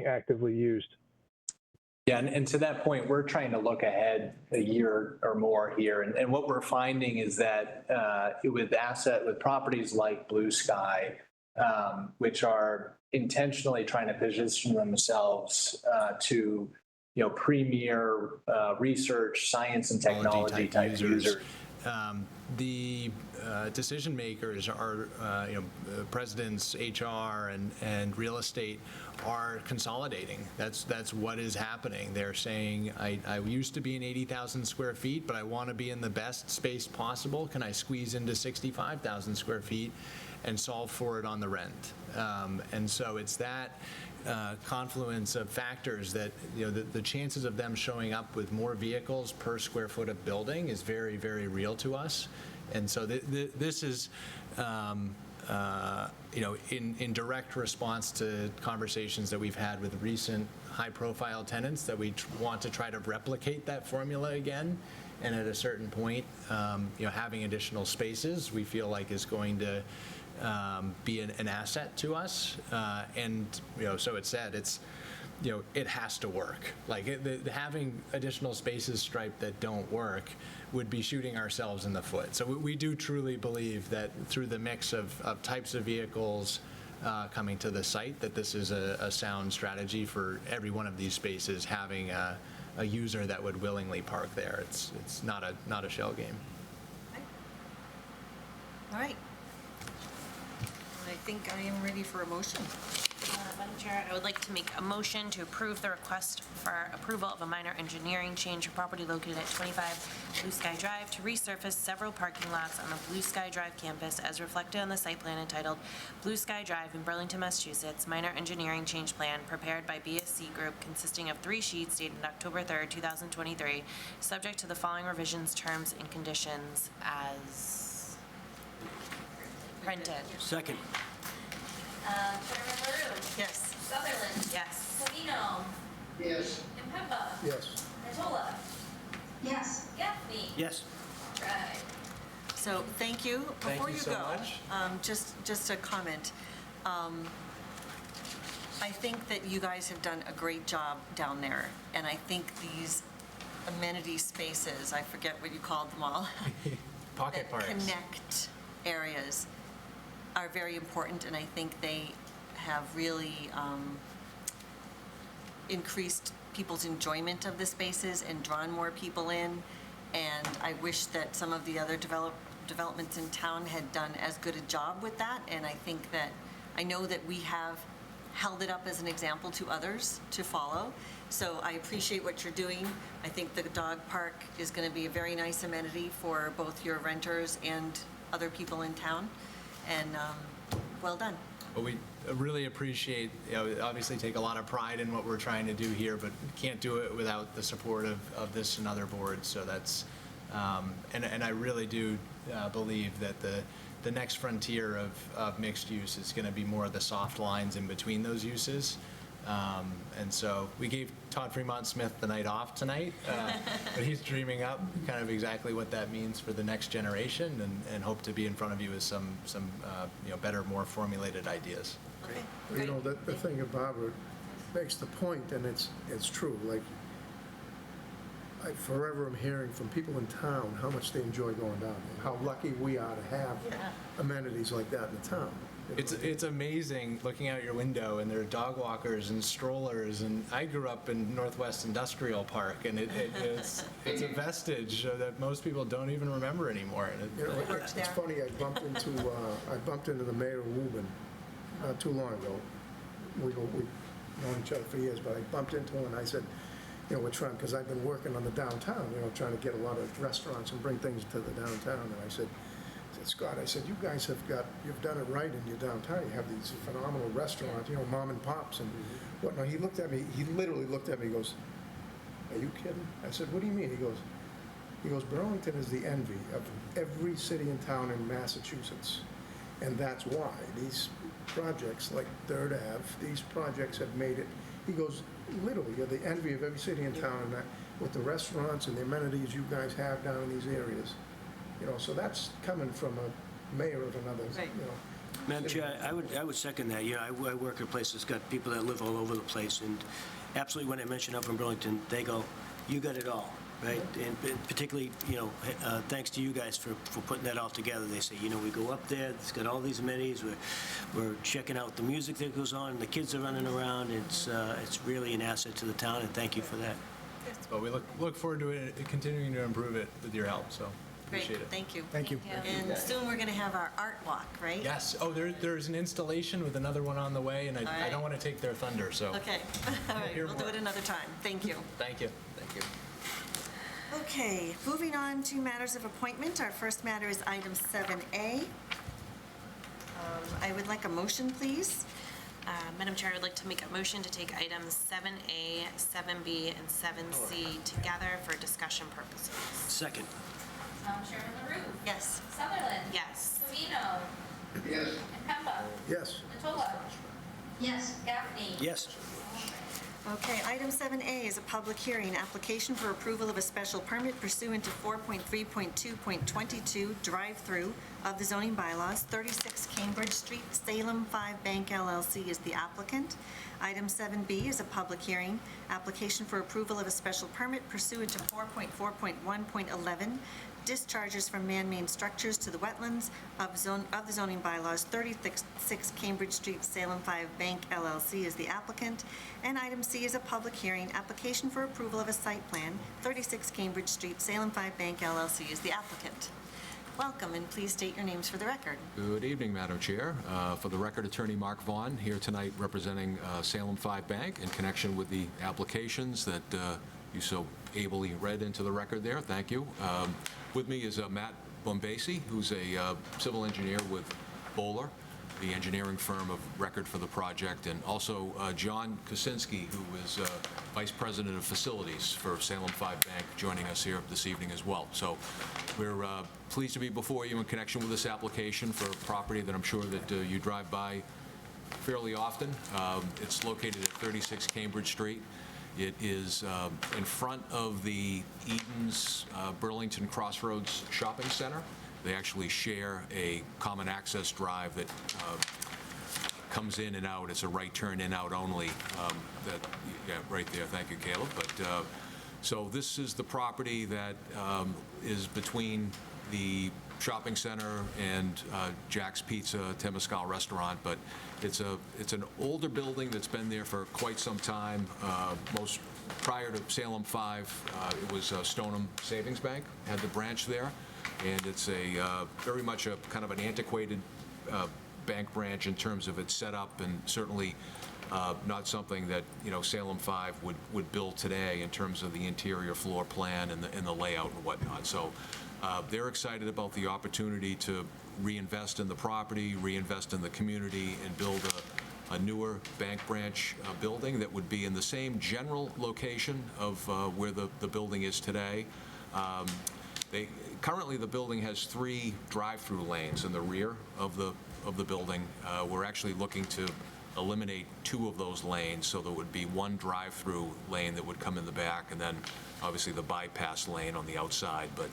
actively used. Yeah, and to that point, we're trying to look ahead a year or more here. And what we're finding is that with properties like Blue Sky, which are intentionally trying to position themselves to premier research, science and technology type users. The decision makers are, presidents, HR, and real estate are consolidating. That's what is happening. They're saying, I used to be in 80,000 square feet, but I want to be in the best space possible. Can I squeeze into 65,000 square feet and solve for it on the rent? And so it's that confluence of factors that, the chances of them showing up with more vehicles per square foot of building is very, very real to us. And so this is, in direct response to conversations that we've had with recent high-profile tenants that we want to try to replicate that formula again. And at a certain point, having additional spaces, we feel like is going to be an asset to us. And, so it's said, it has to work. Like, having additional spaces striped that don't work would be shooting ourselves in the foot. So we do truly believe that through the mix of types of vehicles coming to the site, that this is a sound strategy for every one of these spaces having a user that would willingly park there. It's not a shell game. All right. I think I am ready for a motion. Madam Chair, I would like to make a motion to approve the request for approval of a minor engineering change for property located at 25 Blue Sky Drive to resurface several parking lots on the Blue Sky Drive campus as reflected on the site plan entitled Blue Sky Drive in Burlington, Massachusetts, minor engineering change plan prepared by BSC Group consisting of 3 sheets dated October 3rd, 2023, subject to the following revisions, terms, and conditions as printed. Second. Chairman LaRue? Yes. Sutherland? Yes. Savino? Yes. Impemba? Yes. Mottola? Yes. Gaffney? Yes. Right. So, thank you. Thank Before you you so go, much. just a comment. I think that you guys have done a great job down there, and I think these amenity spaces, I forget what you called them all, Pocket that parks. connect areas are very important, and I think they have really increased people's enjoyment of the spaces and drawn more people in. And I wish that some of the other developments in town had done as good a job with that. And I know that we have held it up as an example to others to follow. So I appreciate what you're doing. I think the dog park is going to be a very nice amenity for both your renters and other people in town. And well done. Well, we really appreciate, obviously take a lot of pride in what we're trying to do here, but can't do it without the support of this and other boards. So that's, and I really do believe that the next frontier of mixed use is going to be more of the soft lines in between those uses. And so we gave Todd Fremont Smith the night off tonight, but he's dreaming up kind of exactly what that means for the next generation, and hope to be in front of you with some better, more formulated ideas. Okay. The thing that Barbara makes the point, and it's true, like, I forever am hearing from people in town how much they enjoy going down there, how lucky we are to have amenities like that in the town. It's amazing looking out your window, and there are dog walkers and strollers, and I grew up in Northwest Industrial Park, and it's a vestige that most people don't even remember anymore. And It's funny, I bumped into the mayor of Woburn not too long ago. We've known each other for years, but I bumped into him and I said, we're trying, because I've been working on the downtown, trying to get a lot of restaurants and bring things to the downtown, and I said, Scott, I said, you guys you've done it right in your downtown. You have these phenomenal restaurants, mom and pops and whatnot. He looked at me, he literally looked at me, he goes, are you kidding? I said, what do you mean? He goes, Burlington is the envy of every city and town in Massachusetts. And that's why these projects like Third Ave, these projects have made it. He goes, literally, you're the envy of every city and town, and that with the restaurants and the amenities you guys have down in these areas. So that's coming from a mayor of another, Madam Chair, I would second that. I work at a place that's got people that live all over the place, and absolutely when I mention up in Burlington, they go, you got it all, right? And particularly, thanks to you guys for putting that all together. They say, we go up there, it's got all these amenities, we're checking out the music that goes on, and the kids are running around. It's really an asset to the town, and thank you for that. But we look forward to it, continuing to improve it with your help, so. Great, Appreciate it. thank you. Thank you. And soon we're going to have our art walk, right? Yes. Oh, there's an installation with another one on the way, and I don't want to take their thunder, so. Okay, all right, Hear we'll do more. it another time. Thank you. Thank you. Thank you. Okay, moving on to matters of appointment. Our first matter is item 7A. I would like a motion, please. Madam Chair, I'd like to make a motion to take items 7A, 7B, and 7C together for discussion purposes. Second. Chairman LaRue? Yes. Sutherland? Yes. Savino? Yes. Impemba? Yes. Mottola? Yes. Gaffney? Yes. Okay, item 7A is a public hearing, application for approval of a special permit pursuant to 4.3.2.22 drive-through of the zoning bylaws, 36 Cambridge Street, Salem 5 Bank LLC is the applicant. Item 7B is a public hearing, application for approval of a special permit pursuant to 4.4.1.11, discharges from man-made structures to the wetlands of the zoning bylaws, 36 Cambridge Street, Salem 5 Bank LLC is the applicant. And item C is a public hearing, application for approval of a site plan, 36 Cambridge Street, Salem 5 Bank LLC is the applicant. Welcome, and please state your names for the record. Good evening, Madam Chair. For the record, Attorney Mark Vaughn, here tonight representing Salem 5 Bank in connection with the applications that you so ably read into the record there. Thank you. With me is Matt Bombasi, who's a civil engineer with Bowler, the engineering firm of record for the project, and also John Kosinski, who is Vice President of Facilities for Salem 5 Bank, joining us here this evening as well. So we're pleased to be before you in connection with this application for a property that I'm sure that you drive by fairly often. It's located at 36 Cambridge Street. It is in front of the Eaton's Burlington Crossroads Shopping Center. They actually share a common access drive that comes in and out. It's a right turn in out only. Right there. Thank you, Caleb. But so this is the property that is between the shopping center and Jack's Pizza, Temescal Restaurant, but it's an older building that's been there for quite some time. Most prior to Salem 5, it was Stoneham Savings Bank, had the branch there, and it's a very much a kind of an antiquated bank branch in terms of its setup, and certainly not something that Salem 5 would build today in terms of the interior floor plan and the layout and whatnot. So they're excited about the opportunity to reinvest in the property, reinvest in the community, and build a newer bank branch building that would be in the same general location of where the building is today. Currently, the building has 3 drive-through lanes in the rear of the building. We're actually looking to eliminate 2 of those lanes, so there would be 1 drive-through lane that would come in the back, and then obviously the bypass lane on the outside. But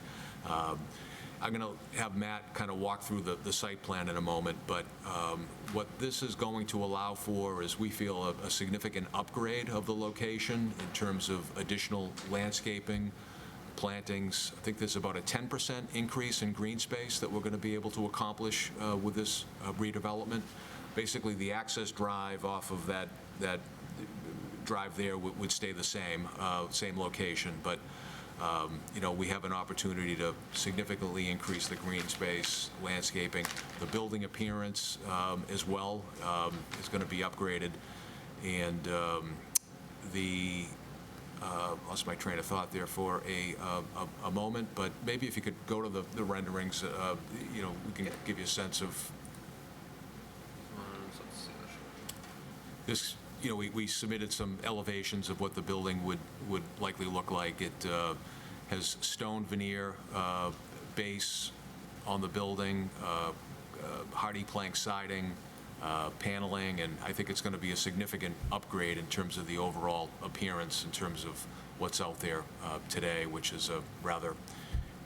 I'm going to have Matt kind of walk through the site plan in a moment, but what this is going to allow for is, we feel, a significant upgrade of the location in terms of additional landscaping, plantings. I think there's about a 10% increase in green space that we're going to be able to accomplish with this redevelopment. Basically, the access drive off of that drive there would stay the same location, but we have an opportunity to significantly increase the green space, landscaping. The building appearance as well is going to be upgraded, and lost my train of thought there for a moment, but maybe if you could go to the renderings, we can give you a sense of this. We submitted some elevations of what the building would likely look like. It has stone veneer base on the building, hardy plank siding, paneling, and I think it's going to be a significant upgrade in terms of the overall appearance, in terms of what's out there today, which is a rather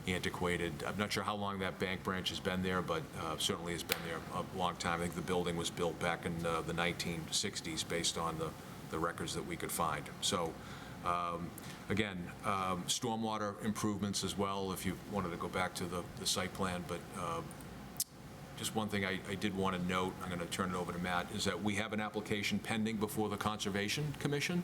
antiquated. I'm not sure how long that bank branch has been there, but certainly has been there a long time. I think the building was built back in the 1960s based on the records that we could find. So again, stormwater improvements as well, if you wanted to go back to the site plan. But just one thing I did want to note, I'm going to turn it over to Matt, is that we have an application pending before the Conservation Commission.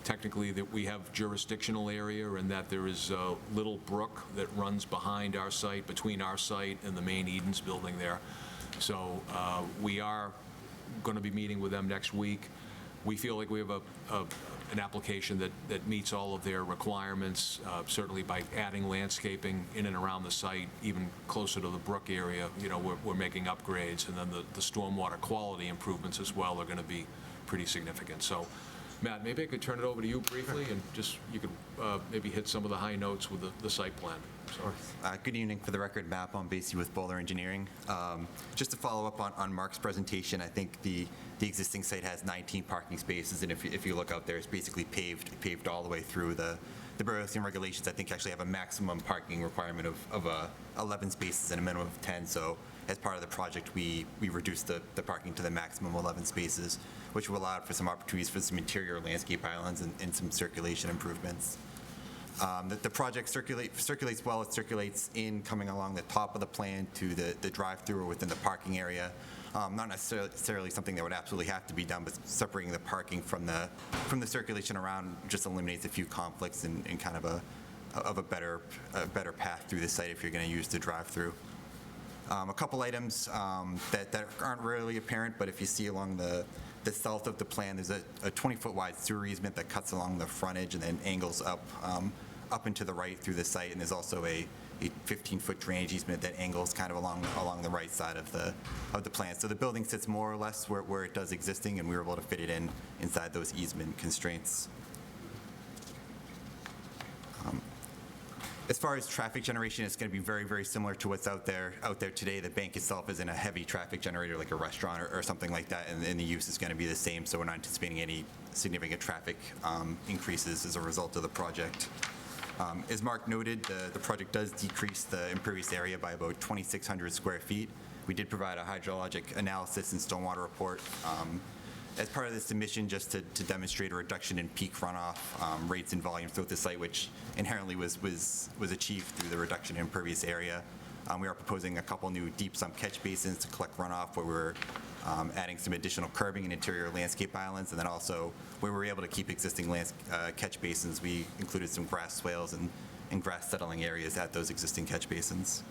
Technically, that we have jurisdictional area, and that there is a little brook that runs behind our site, between our site and the main Eden's building there. So we are going to be meeting with them next week. We feel like we have an application that meets all of their requirements, certainly by adding landscaping in and around the site, even closer to the brook area. We're making upgrades, and then the stormwater quality improvements as well are going to be pretty significant. So Matt, maybe I could turn it over to you briefly, and just, you could maybe hit some of the high notes with the site plan. Good evening. For the record, Matt Bombasi with Bowler Engineering. Just to follow up on Mark's presentation, I think the existing site has 19 parking spaces, and if you look out there, it's basically paved all the way through. The Burlington regulations, I think, actually have a maximum parking requirement of 11 spaces and a minimum of 10. So as part of the project, we reduced the parking to the maximum 11 spaces, which will allow for some opportunities for some interior landscape islands and some circulation improvements. The project circulates well. It circulates in coming along the top of the plan to the drive-through or within the parking area. Not necessarily something that would absolutely have to be done, but separating the parking from the circulation around just eliminates a few conflicts and kind of a better path through the site if you're going to use the drive-through. A couple items that aren't really apparent, but if you see along the south of the plan, there's a 20-foot wide sewer easement that cuts along the frontage and then angles up and to the right through the site, and there's also a 15-foot drainage easement that angles kind of along the right side of the plan. So the building sits more or less where it does existing, and we were able to fit it inside those easement constraints. As far as traffic generation, it's going to be very, very similar to what's out there today. The bank itself isn't a heavy traffic generator like a restaurant or something like that, and the use is going to be the same, so we're not anticipating any significant traffic increases as a result of the project. As Mark noted, the project does decrease the impervious area by about 2,600 square feet. We did provide a hydrologic analysis and stormwater report as part of the submission, just to demonstrate a reduction in peak runoff rates and volume throughout the site, which inherently was achieved through the reduction in impervious area. We are proposing a couple new deep sump catch basins to collect runoff, where we're adding some additional curbing and interior landscape islands, and then also where we were able to keep existing catch basins, we included some grass swales and grass settling areas at those existing catch basins.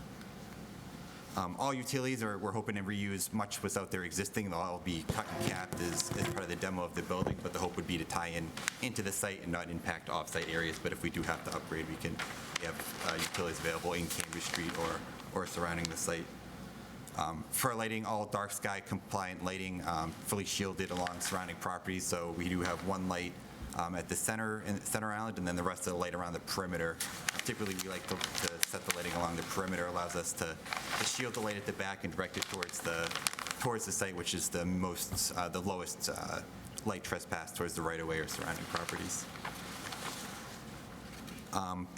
All utilities we're hoping to reuse much what's out there existing. They'll all be cut and capped as part of the demo of the building, but the hope would be to tie into the site and not impact off-site areas. But if we do have to upgrade, we have utilities available in Cambridge Street or surrounding the site. For lighting, all dark sky compliant lighting, fully shielded along surrounding properties. So we do have one light at the center island, and then the rest of the light around the perimeter. Typically, we like to set the lighting along the perimeter. Allows us to shield the light at the back and direct it towards the site, which is the lowest light trespass towards the right-of-way or surrounding properties.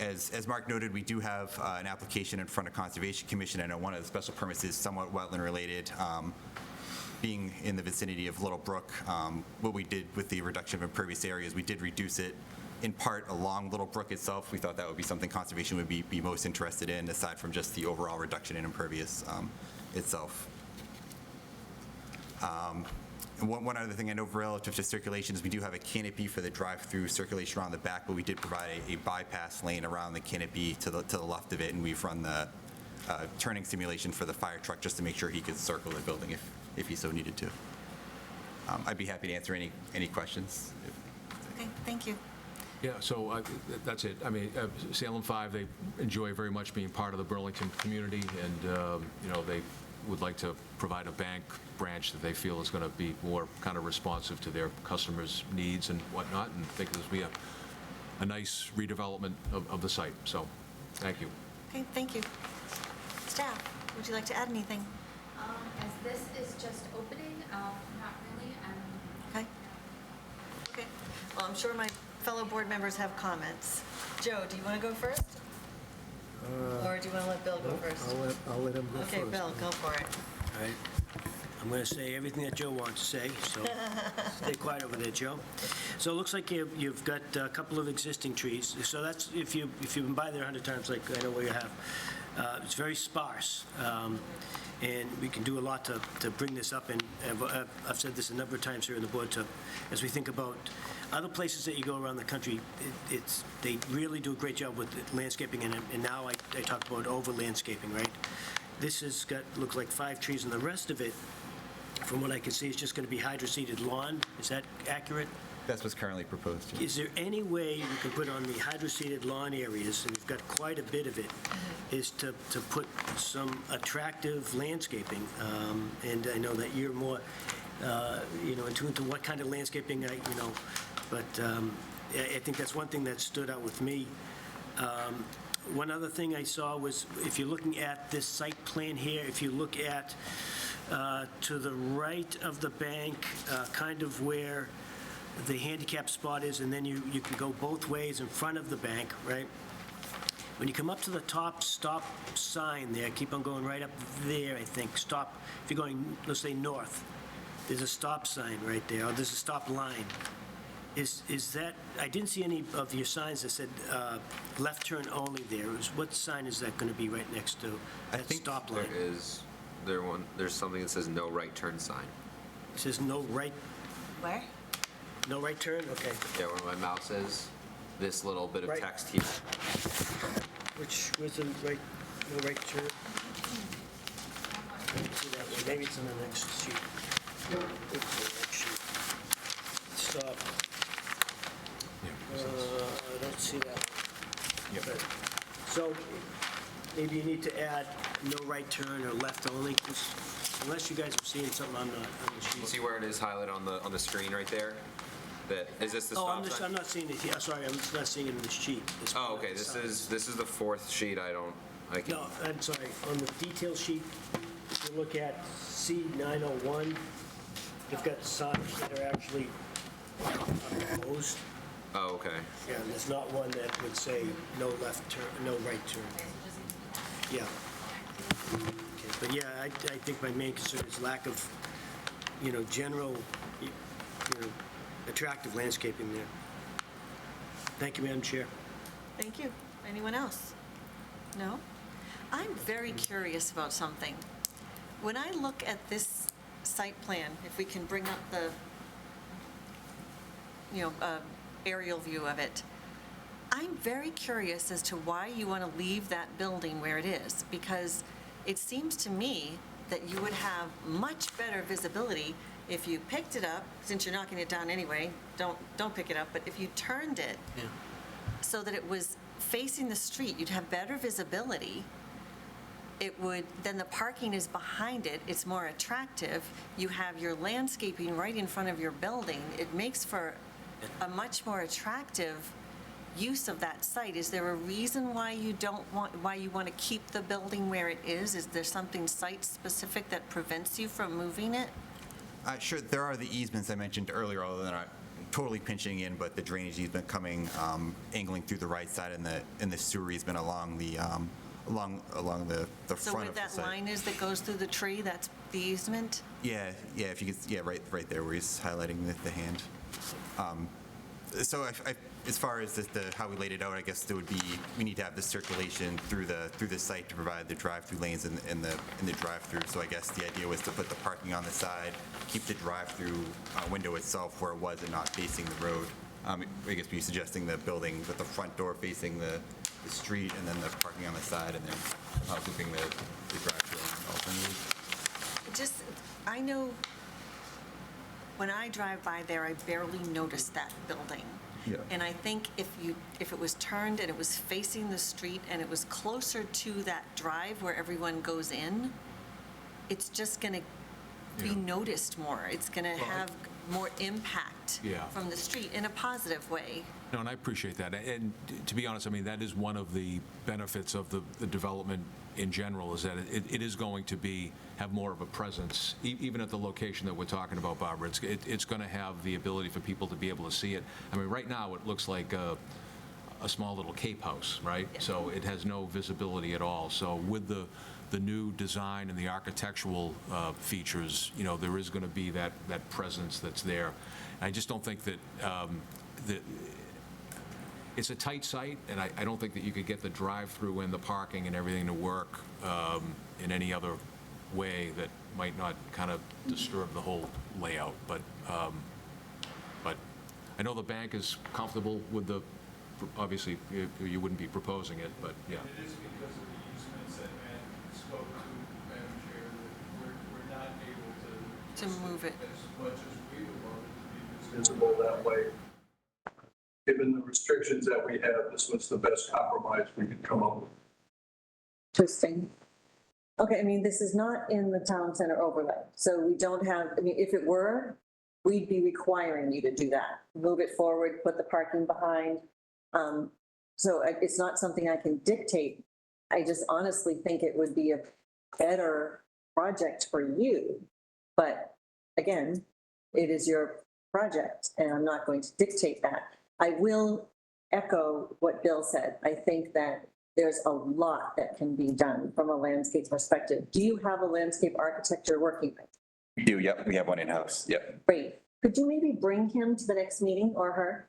As Mark noted, we do have an application in front of Conservation Commission. I know one of the special permits is somewhat wetland related. Being in the vicinity of Little Brook, what we did with the reduction of impervious areas, we did reduce it in part along Little Brook itself. We thought that would be something Conservation would be most interested in, aside from just the overall reduction in impervious itself. And one other thing I know relative to circulation is we do have a canopy for the drive-through circulation around the back, but we did provide a bypass lane around the canopy to the left of it, and we've run the turning simulation for the fire truck just to make sure he could circle the building if he so needed to. I'd be happy to answer any questions. Okay, thank you. Yeah, so that's it. I mean, Salem 5, they enjoy very much being part of the Burlington community, and they would like to provide a bank branch that they feel is going to be more kind of responsive to their customers' needs and whatnot, and think this will be a nice redevelopment of the site. So, thank you. Okay, thank you. Staff, would you like to add anything? As this is just opening, not really. Okay. Well, I'm sure my fellow board members have comments. Joe, do you want to go first? Or do you want to let Bill go first? I'll let him go first. Okay, Bill, go for it. All right. I'm going to say everything that Joe wants to say, so stay quiet over there, Joe. So it looks like you've got a couple of existing trees. So that's, if you've been by there 100 times, like I know where you have, it's very sparse. And we can do a lot to bring this up, and I've said this a number of times here in the board, as we think about other places that you go around the country, they really do a great job with landscaping, and now I talk about over landscaping, right? This has looks like 5 trees, and the rest of it, from what I can see, is just going to be hydroseeded lawn. Is that accurate? That's what's currently proposed. Yeah. Is there any way you can put on the hydroseeded lawn areas, and you've got quite a bit of it, is to put some attractive landscaping? And I know that you're more, in tune to what kind of landscaping But I think that's one thing that stood out with me. One other thing I saw was, if you're looking at this site plan here, if you look at to the right of the bank, kind of where the handicap spot is, and then you can go both ways in front of the bank, right? When you come up to the top stop sign there, keep on going right up there, I think, stop, if you're going, let's say, north, there's a stop sign right there, or there's a stop line. Is that, I didn't see any of your signs that said left turn only there. What sign is that going to be right next to that stop line? There's something that says no right turn sign. It says no right, Where? no right turn? Okay. Yeah, where my mouse is, this little bit of Right. text here. Where's the right, no right turn? I don't see that one. Maybe it's on the next sheet. It's the next sheet. Stop. I don't see that. But- So maybe you need to add no right turn or left only, 'cause unless you guys are seeing something I'm not on the sheet. You see where it is highlighted on the screen right there? Is this the Oh, stop sign? I'm not seeing it here. Sorry, I'm not seeing it in the sheet. This Oh, one, okay, the this signs. is the fourth sheet, I can. No, I'm sorry. On the detail sheet, if you look at C901, you've got signs that are actually opposed. Oh, okay. Yeah, and there's not one that would say no left turn, no right turn. Yeah. Okay, but yeah, I think my main concern is lack of, general, attractive landscaping there. Thank you, Madam Chair. Thank you. Anyone else? No? I'm very curious about something. When I look at this site plan, if we can bring up the, aerial view of it, I'm very curious as to why you want to leave that building where it is, because it seems to me that you would have much better visibility if you picked it up, since you're knocking it down anyway, don't pick it up, but if you turned it so that it was facing the street, you'd have better visibility. Then the parking is behind it, it's more attractive. You have your landscaping right in front of your building. It makes for a much more attractive use of that site. Is there a reason why you want to keep the building where it is? Is there something site-specific that prevents you from moving it? Sure, there are the easements I mentioned earlier, although they're not totally pinching in, but the drainage easement coming, angling through the right side, and the sewer easement along the along the So front where of the that site. line is that goes through the tree, that's the easement? Yeah, if you could, right there where he's highlighting the hand. So as far as how we laid it out, I guess there would be, we need to have the circulation through the site to provide the drive-through lanes in the drive-through. So I guess the idea was to put the parking on the side, keep the drive-through window itself where it was and not facing the road. I guess we're suggesting the building with the front door facing the street, and then the parking on the side, and then looping the drive-through alternately. I know when I drive by there, I barely notice that building. Yeah. And I think if it was turned and it was facing the street and it was closer to that drive where everyone goes in, it's just going to be noticed more. It's going to have more impact from the street in a positive way. No, and I appreciate that. And to be honest, I mean, that is one of the benefits of the development in general, is that it is going to have more of a presence, even at the location that we're talking about, Barbara. It's going to have the ability for people to be able to see it. I mean, right now, it looks like a small little Cape house, right? Yeah. So it has no visibility at all. So with the new design and the architectural features, there is going to be that presence that's there. And I just don't think that it's a tight site, and I don't think that you could get the drive-through and the parking and everything to work in any other way that might not kind of disturb the whole layout. But I know the bank is comfortable with obviously, you wouldn't be proposing it, but yeah. It is because of the easements that Matt spoke to, Madam Chair, that we're not able to move it as much as we would love it to be visible that way. Given the restrictions that we have, this was the best compromise we could come up with. Interesting. Okay, I mean, this is not in the town center overlay, so we don't have, I mean, if it were, we'd be requiring you to do that. Move it forward, put the parking behind. So it's not something I can dictate. I just honestly think it would be a better project for you. But again, it is your project, and I'm not going to dictate that. I will echo what Bill said. I think that there's a lot that can be done from a landscape perspective. Do you have a landscape architect you're working with? We do, yep, we have one in-house, yep. Great. Could you maybe bring him to the next meeting, or her?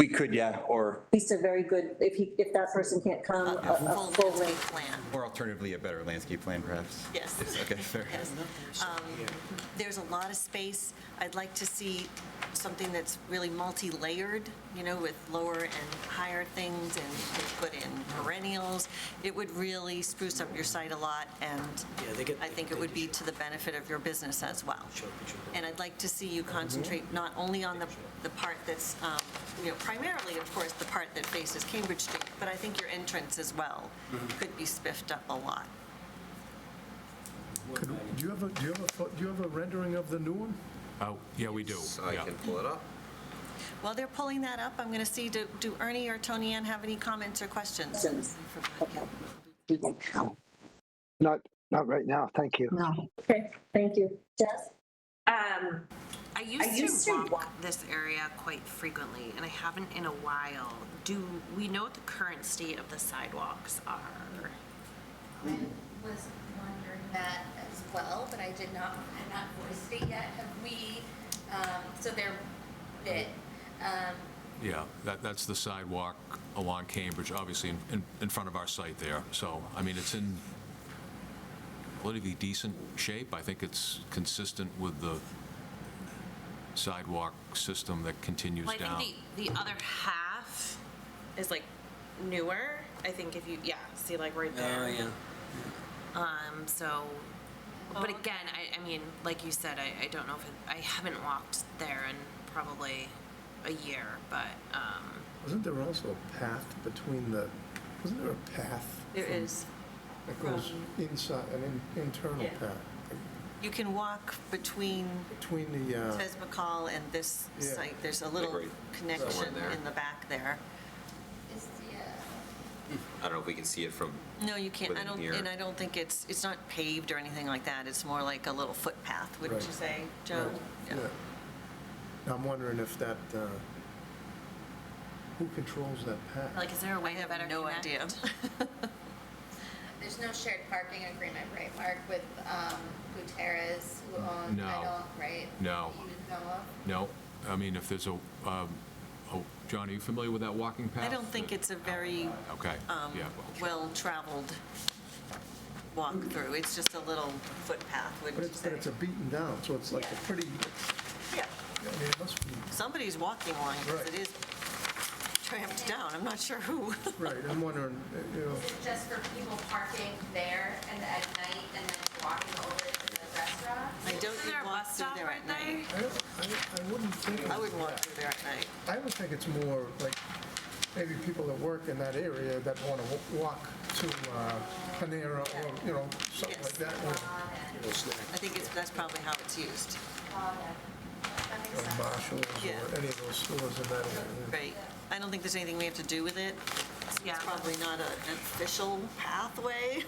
We could, yeah, or At least a very good, if that person can't come, a full length plan. or alternatively, a better landscape plan, perhaps. Yes. Okay, fair. Yes. There's a lot of space. I'd like to see something that's really multi-layered, you know, with lower and higher things, and you could put in perennials. It would really spruce up your site a lot, and I think it would be to the benefit of your business as well. And I'd like to see you concentrate not only on the part that's, you know, primarily, of course, the part that faces Cambridge Street, but I think your entrance as well could be spiffed up a lot. Do you have a rendering of the new one? Oh, yeah, we do. So I Yeah. can pull it up. While they're pulling that up, I'm going to see, do Ernie or Tony Ann have any comments or questions? Not right now, thank you. No. Okay, thank you. Jess? I used to walk this area quite frequently, and I haven't in a while. Do we know what the current state of the sidewalks are? I was wondering that as well, but I had not voiced it yet. Have we, so they're bit, Yeah, that's the sidewalk along Cambridge, obviously in front of our site there. So, I mean, it's in relatively decent shape. I think it's consistent with the sidewalk system that continues Well, down. I think the other half is like newer. I think if you, see like right there. Oh, yeah. So, but again, I mean, like you said, I don't know if I haven't walked there in probably a year, but, Wasn't there also a path between wasn't there a path? There is. That goes inside, an internal Yeah. path You can walk between between the, Tesmacall and this Yeah. site. There's a little Right. connection Somewhere there. in the back there. is the, I don't know if we can see it from, No, you can't. Within here. And I don't think it's not paved or anything like that. It's more like a little footpath, wouldn't Right. you say, Joe? yeah. I'm wondering if that, who controls that path? like, is there a way to better No connect? idea. there's no shared parking agreement, right, Mark, with Gutierrez, who owns, No. I don't, right? No. You know of? No, I mean, if there's John, are you familiar with that walking path? I don't think it's a very Okay, yeah, well, well-traveled walk-through. It's just a little footpath, But wouldn't you it's, say? but it's a beaten down, so it's like a pretty, Yeah. I mean, it must be, Somebody's walking along it, because Right. it is tramped down. I'm not sure who. right, I'm wondering, you know, Is it just for people parking there and at night and then walking over to the restaurant? I don't Isn't there a walk bus through stop there right at night. I wouldn't think of I wouldn't walk that. through there at night. I would think it's more like maybe people that work in that area that want to walk to Panera or, you know, something like that. Or I think that's probably how it's used. That makes or sense. Marshalls Yeah. or any of those stores in that area. Right. I don't think there's anything we have to do with it. Yeah. It's probably not an official pathway.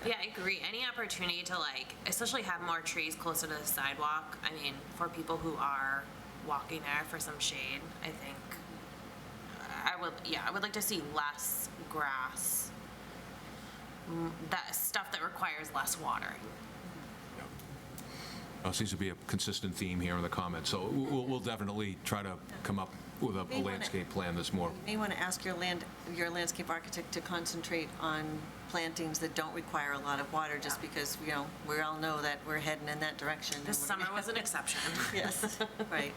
Yeah, I agree. Any opportunity to like, especially have more trees closer to the sidewalk. I mean, for people who are walking there for some shade, I think I would like to see less grass. That stuff that requires less watering. seems to be a consistent theme here in the comments. So we'll definitely try to come up with a landscape plan that's more. You may want to ask your landscape architect to concentrate on plantings that don't require a lot of water, just because, you know, we all know that we're heading in that direction. This summer was an exception. Yes, right.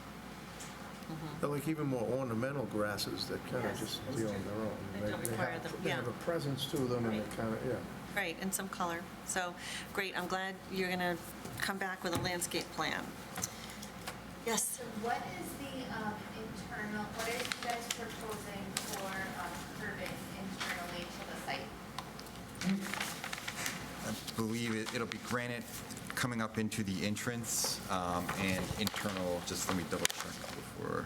They're like even more ornamental grasses that kind of Yes. just deal on their own. They don't require them, They yeah. have a presence to them and they kind of, yeah. Right, and some color. So, great, I'm glad you're going to come back with a landscape plan. Yes? So what is the internal, what are you guys proposing for curbing internally to the site? I believe it'll be granite coming up into the entrance and internal, just let me double check before.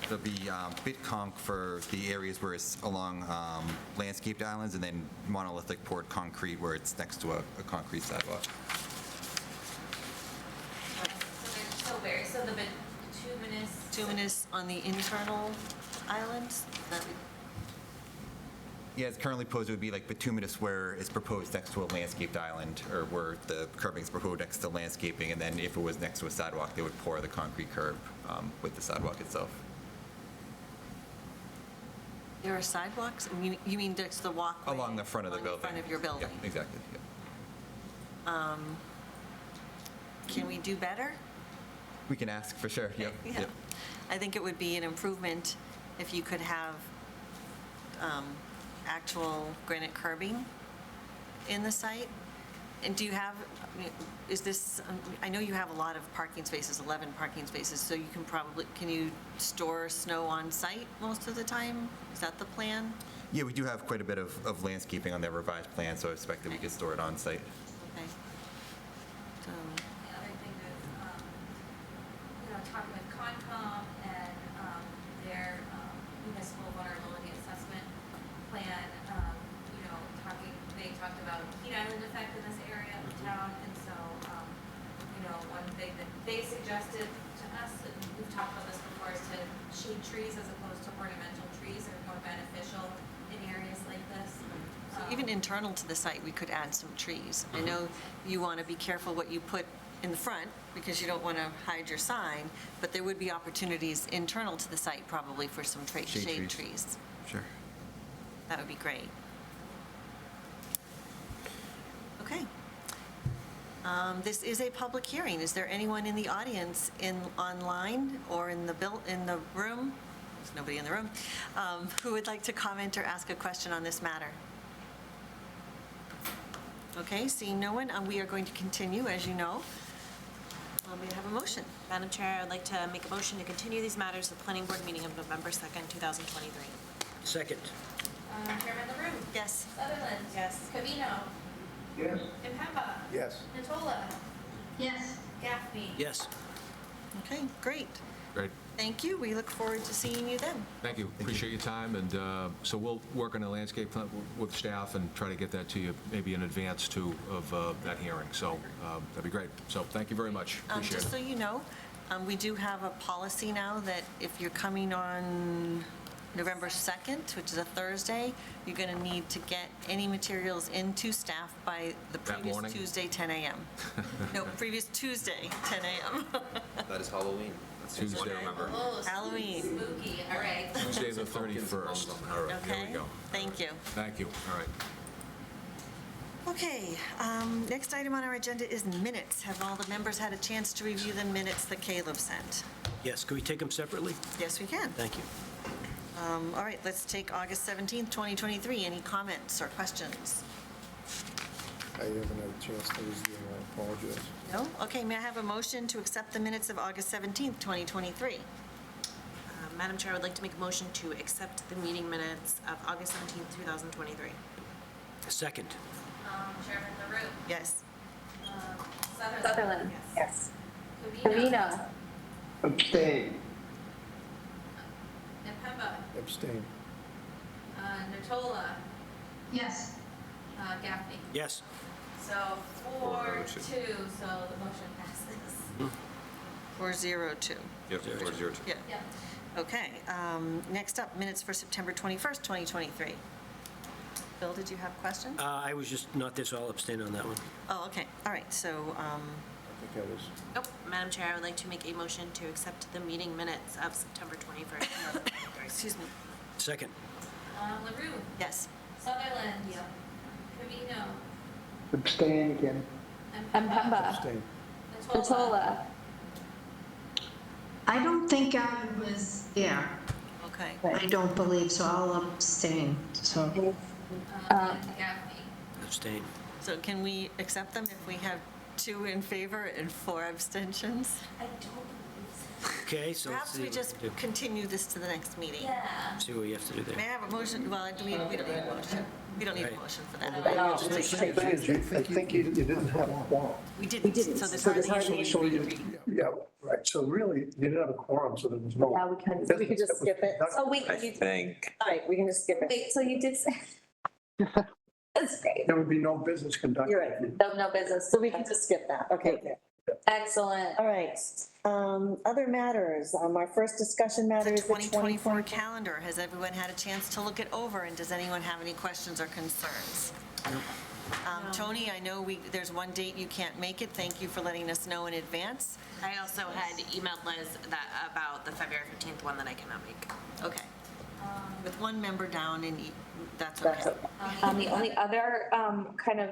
There'll be bit conch for the areas where it's along landscaped islands, and then monolithic poured concrete where it's next to a concrete sidewalk. So the bituminous. Bituminous on the internal islands? Yeah, it's currently proposed it would be like bituminous where it's proposed next to a landscaped island, or where the curbing's proposed next to landscaping, and then if it was next to a sidewalk, they would pour the concrete curb with the sidewalk itself. There are sidewalks? You mean there's the walkway? Along the front of the building. Front of your building? Yeah, exactly, yeah. Can we do better? We can ask for sure, yep. Yeah. Yep. I think it would be an improvement if you could have actual granite curbing in the site. And do you have, is this, I know you have a lot of parking spaces, 11 parking spaces, so you can you store snow on site most of the time? Is that the plan? Yeah, we do have quite a bit of landscaping on their revised plan, so I expect that we could store it on site. Okay. So, The other thing is, talking with Concom and their municipal vulnerability assessment plan, they talked about heat island effect in this area of town, and so, one thing that they suggested to us, and we've talked about this before, is to shade trees as opposed to ornamental trees are more beneficial in areas like this. even internal to the site, we could add some trees. I know you want to be careful what you put in the front, because you don't want to hide your sign, but there would be opportunities internal to the site probably for some shade trees. Sure. That would be great. Okay. This is a public hearing. Is there anyone in the audience, online or in the room? There's nobody in the room, who would like to comment or ask a question on this matter? Okay, seeing no one, we are going to continue, as you know. May I have a motion? Madam Chair, I'd like to make a motion to continue these matters to the planning board meeting of November 2nd, 2023. Second. Chairman LaRue? Yes. Sutherland? Yes. Covino? Yes. Impemba? Yes. Natola? Yes. Gaffney? Yes. Okay, great. Great. Thank you. We look forward to seeing you then. Thank you. Appreciate your time. And so we'll work on a landscape plan with staff and try to get that to you maybe in advance too of that hearing. So that'd be great. So thank you very much. Appreciate Just so it. you know, we do have a policy now that if you're coming on November 2nd, which is a Thursday, you're going to need to get any materials into staff by the That previous morning? Tuesday, 10 a.m. No, previous Tuesday, 10 a.m. That is Halloween. That's Tuesday. one to remember. Oh, Halloween. spooky, all right. Tuesday the 31st. All right, here Okay? we go. Thank you. Thank you. All right. Okay, next item on our agenda is minutes. Have all the members had a chance to review the minutes that Caleb sent? Yes, can we take them separately? Yes, we can. Thank you. All right, let's take August 17th, 2023. Any comments or questions? I haven't had a chance to review, I apologize. No? Okay, may I have a motion to accept the minutes of August 17th, 2023? Madam Chair, I would like to make a motion to accept the meeting minutes of August 17th, 2023. Second. Chairman LaRue? Yes. Sutherland? Yes. Covino? Covino. Abstain. Impemba? Abstain. Natola? Yes. Gaffney? Yes. So 4-2, so the motion passes. 402. Yep, 402. Yeah. Yeah. Okay, next up, minutes for September 21st, 2023. Bill, did you have questions? I was just not there, so I'll abstain on that one. Oh, okay, all right, so, I think I was, Nope. Madam Chair, I would like to make a motion to accept the meeting minutes of September 21st. excuse me, Second. LaRue? yes. Sutherland? Yep. Covino? Abstain again. Impemba. abstain. Natola. I don't think I was there. Okay, I don't believe so. I'll abstain. So. Gaffney? Abstain. so can we accept them if we have 2 in favor and 4 abstentions? I don't believe so. Okay, so let's Perhaps we just continue this to the next meeting. Yeah. see what you have to do there. May I have a motion? Well, we don't need a motion. We don't need a Right. motion for that. I think you didn't have a quorum. We didn't, so there's hardly any So need you- to read. Yeah, right, so really, you didn't have a quorum, so there was no. Yeah, we could just skip it. Oh, wait, I think. All right, we can just skip it. wait, so you did say. That's great. There would be no business conducted. You're right. No business. So we can just skip that. Okay, good. Excellent. All right. Other matters. Our first discussion matter The is the 2024 calendar, has everyone had a chance to look it over, and does anyone have any questions or concerns? Tony, I know there's one date you can't make it. Thank you for letting us know in advance. I also had emailed Liz about the February 15th one that I cannot make. Okay. With one member down, and that's That's okay. okay. The only other kind of,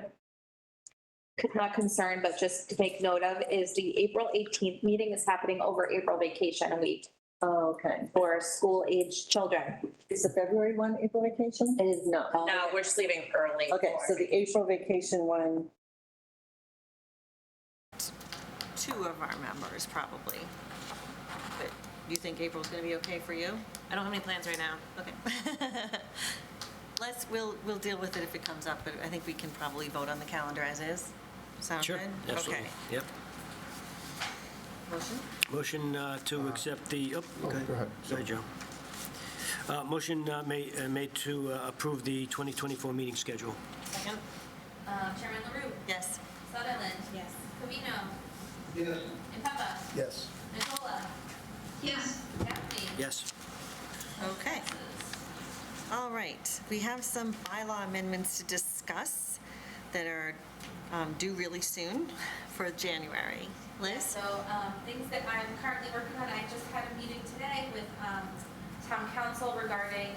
not concerned, but just to make note of, is the April 18th meeting is happening over April vacation week Okay. for school-aged children. Is the February one April vacation? It is not. No, we're just leaving early. Okay, so the April vacation one, Two of our members, probably. But you think April's going to be okay for you? I don't have any plans right now. Okay. We'll deal with it if it comes up, but I think we can probably vote on the calendar as is. Sound Sure, good? absolutely. Okay. Yep. Motion? Motion to accept the, Go ahead. Sorry, Joe. Motion made to approve the 2024 meeting schedule. Second. Chairman LaRue. Yes. Sutherland. Yes. Covino. Yes. Impemba. Yes. Nicola. Yes. Gaffney. Yes. Okay. All right. We have some bylaw amendments to discuss that are due really soon for January. Liz? So things that I'm currently working on, I just had a meeting today with town council regarding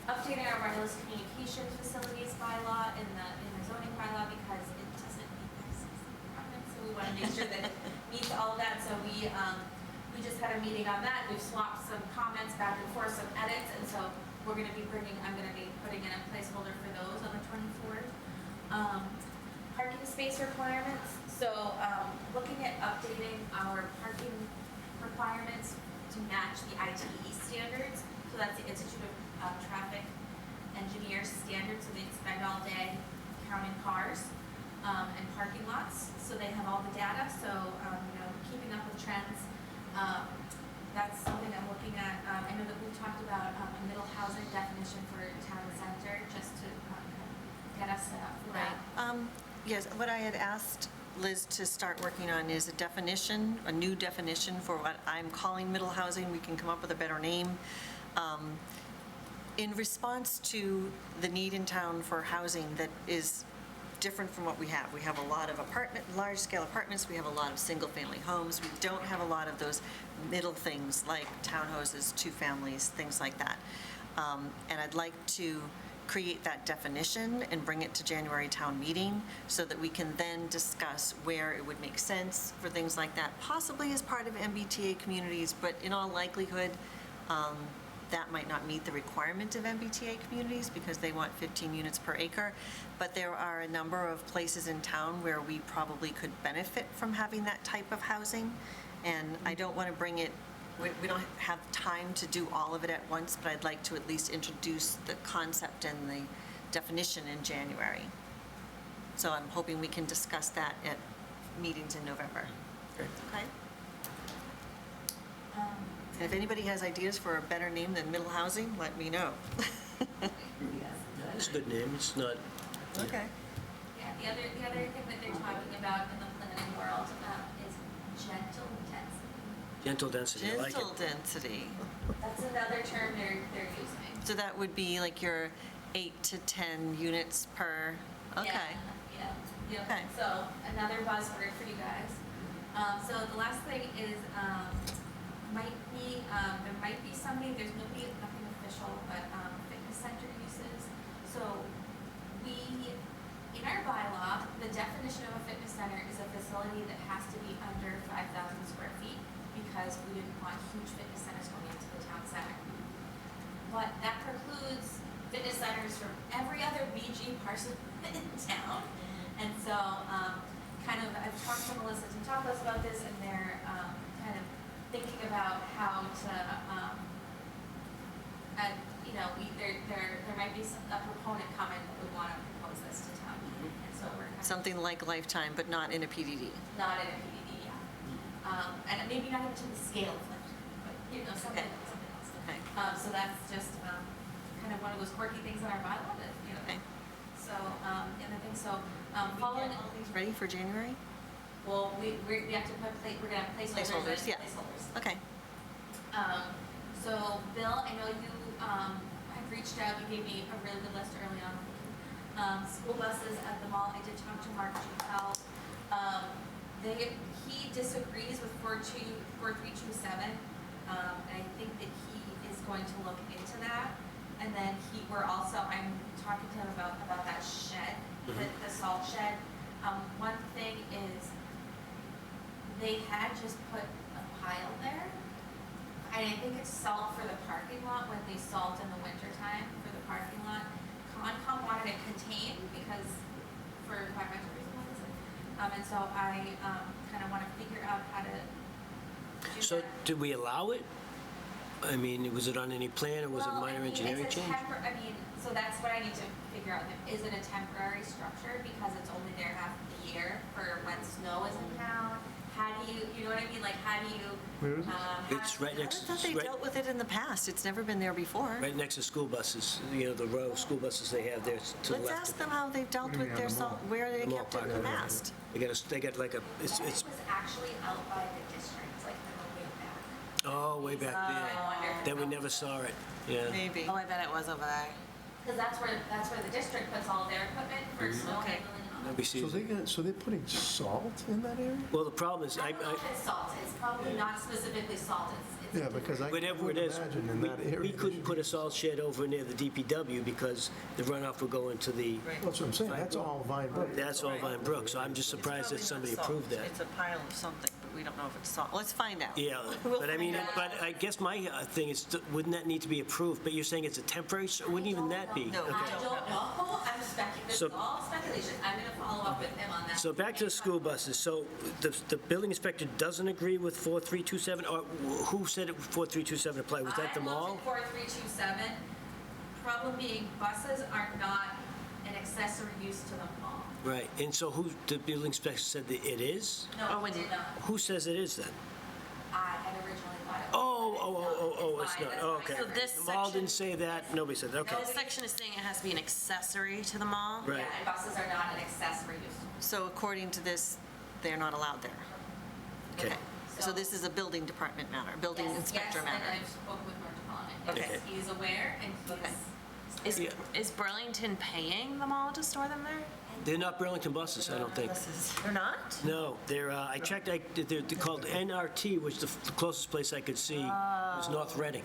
updating our wireless communications facilities bylaw in the zoning bylaw because it doesn't meet access requirements. So we want to make sure that it meets all of that. So we just had a meeting on that. We've swapped some comments back and forth, some edits, and so I'm going to be putting in a placeholder for those on the 24th. Parking space requirements. So looking at updating our parking requirements to match the ITE standards. So that's the Institute of Traffic Engineers standards. So they spend all day counting cars and parking lots. So they have all the data. So, keeping up with trends. That's something I'm looking at. I know that we've talked about a middle housing definition for town center just to get us set up for that. Yes, what I had asked Liz to start working on is a new definition for what I'm calling middle housing. We can come up with a better name. In response to the need in town for housing that is different from what we have. We have a lot of large-scale apartments, we have a lot of single-family homes. We don't have a lot of those middle things like townhouses, two families, things like that. And I'd like to create that definition and bring it to January town meeting so that we can then discuss where it would make sense for things like that, possibly as part of MBTA communities, but in all likelihood, that might not meet the requirement of MBTA communities because they want 15 units per acre. But there are a number of places in town where we probably could benefit from having that type of housing. And I don't want to bring it, we don't have time to do all of it at once, but I'd like to at least introduce the concept and the definition in January. So I'm hoping we can discuss that at meetings in November. Okay? And if anybody has ideas for a better name than middle housing, let me know. It's a good name, it's not, Okay. Yeah, the other thing that they're talking about in the planning world is gentle density. gentle density, I like it. Gentle density. That's another term they're using. So that would be like your 8 to 10 units per, okay. Yeah. Okay. So another buzzword for you guys. So the last thing is there might be something, there's nothing official, but fitness center uses. So in our bylaw, the definition of a fitness center is a facility that has to be under 5,000 square feet because we didn't want huge fitness centers going into the town center. But that precludes fitness centers from every other BG parcel in town. And so I've talked to Melissa Tantopoulos about this, and thinking about how to, there might be a proponent coming that would want to propose this to town meeting, and so we're kind of Something like Lifetime, but not in a PDD. not in a PDD, yeah. And maybe not even to the scale of Lifetime, but, something else. Okay. So that's just kind of one of those quirky things in our bylaw that, Okay. so, and I think so, following. Ready for January? Well, we have to put, we're gonna have placeholders. Placeholders, yeah. Placeholders. Okay. So, Bill, I know you have reached out, you gave me a really good list early on. School buses at the mall, I did talk to Mark Chappelle. He disagrees with 4327, and I think that he is going to look into that. And then I'm talking to him about that shed, the salt shed. One thing is, they had just put a pile there. And I think it's salt for the parking lot when they salt in the wintertime for the parking lot. Concom wanted it contained because for environmental reasons. And so I kind of want to figure out how to do So that. did we allow it? I mean, was it on any plan, or was it Well, minor I mean, engineering it's a change? so that's what I need to figure out. Is it a temporary structure because it's only there half the year for when snow is in town? How do you know what I mean? Like, how do you? Where is it? It's right I next, thought they right dealt with it in the past. It's never been there before. right next to school buses, the row of school buses they have there to the Let's left. ask them how they've dealt with their salt, where they The mall kept it in the parking lot. past. They got like a, it's, It was actually out by the district, like way back. oh, way back I there. wonder if Then we never saw it, yeah. Maybe. Oh, I bet it was over there. Because that's where the district puts all their equipment for snow handling and all that. Nobody sees it. So they're putting salt in that area? Well, the problem is, I don't know if it's salt. It's probably not specifically salt. It's Yeah, because I whatever it would is, imagine in that area. we couldn't put a salt shed over near the DPW because the runoff would go into the, That's what I'm saying, that's all Vine Brook. that's all Vine Brook, so I'm just surprised that somebody approved that. It's a pile of something, but we don't know if it's salt. Let's find out. Yeah, We'll but I mean, find out. but I guess my thing is, wouldn't that need to be approved? But you're saying it's a temporary, wouldn't even that be? No. Okay. I don't know. I'm speculating. This So- is all speculation. I'm going to follow up with him on that. So back to the school buses. So the building inspector doesn't agree with 4327, or who said it 4327 applied? Was that the mall? I looked at 4327. Problem being, buses are not an accessory use to the mall. Right, and so the building inspector said that it is? No, it did not. Who says it is then? I had originally thought it was. It's not, That's oh, why I okay. said this The mall didn't say that, nobody said that, okay. This section is saying it has to be an accessory to the mall. Right. Yeah, and buses are not an accessory use. So according to this, they're not allowed there. Okay. So this is a building department matter, building inspector Yes, matter. and I've spoken with Mark on it. Okay. Yes, he's aware and he's. Is Burlington paying the mall to store them there? They're not Burlington buses, I don't think. They're not? No, they're, I checked, they're called NRT, which the closest place I could see was North Reading.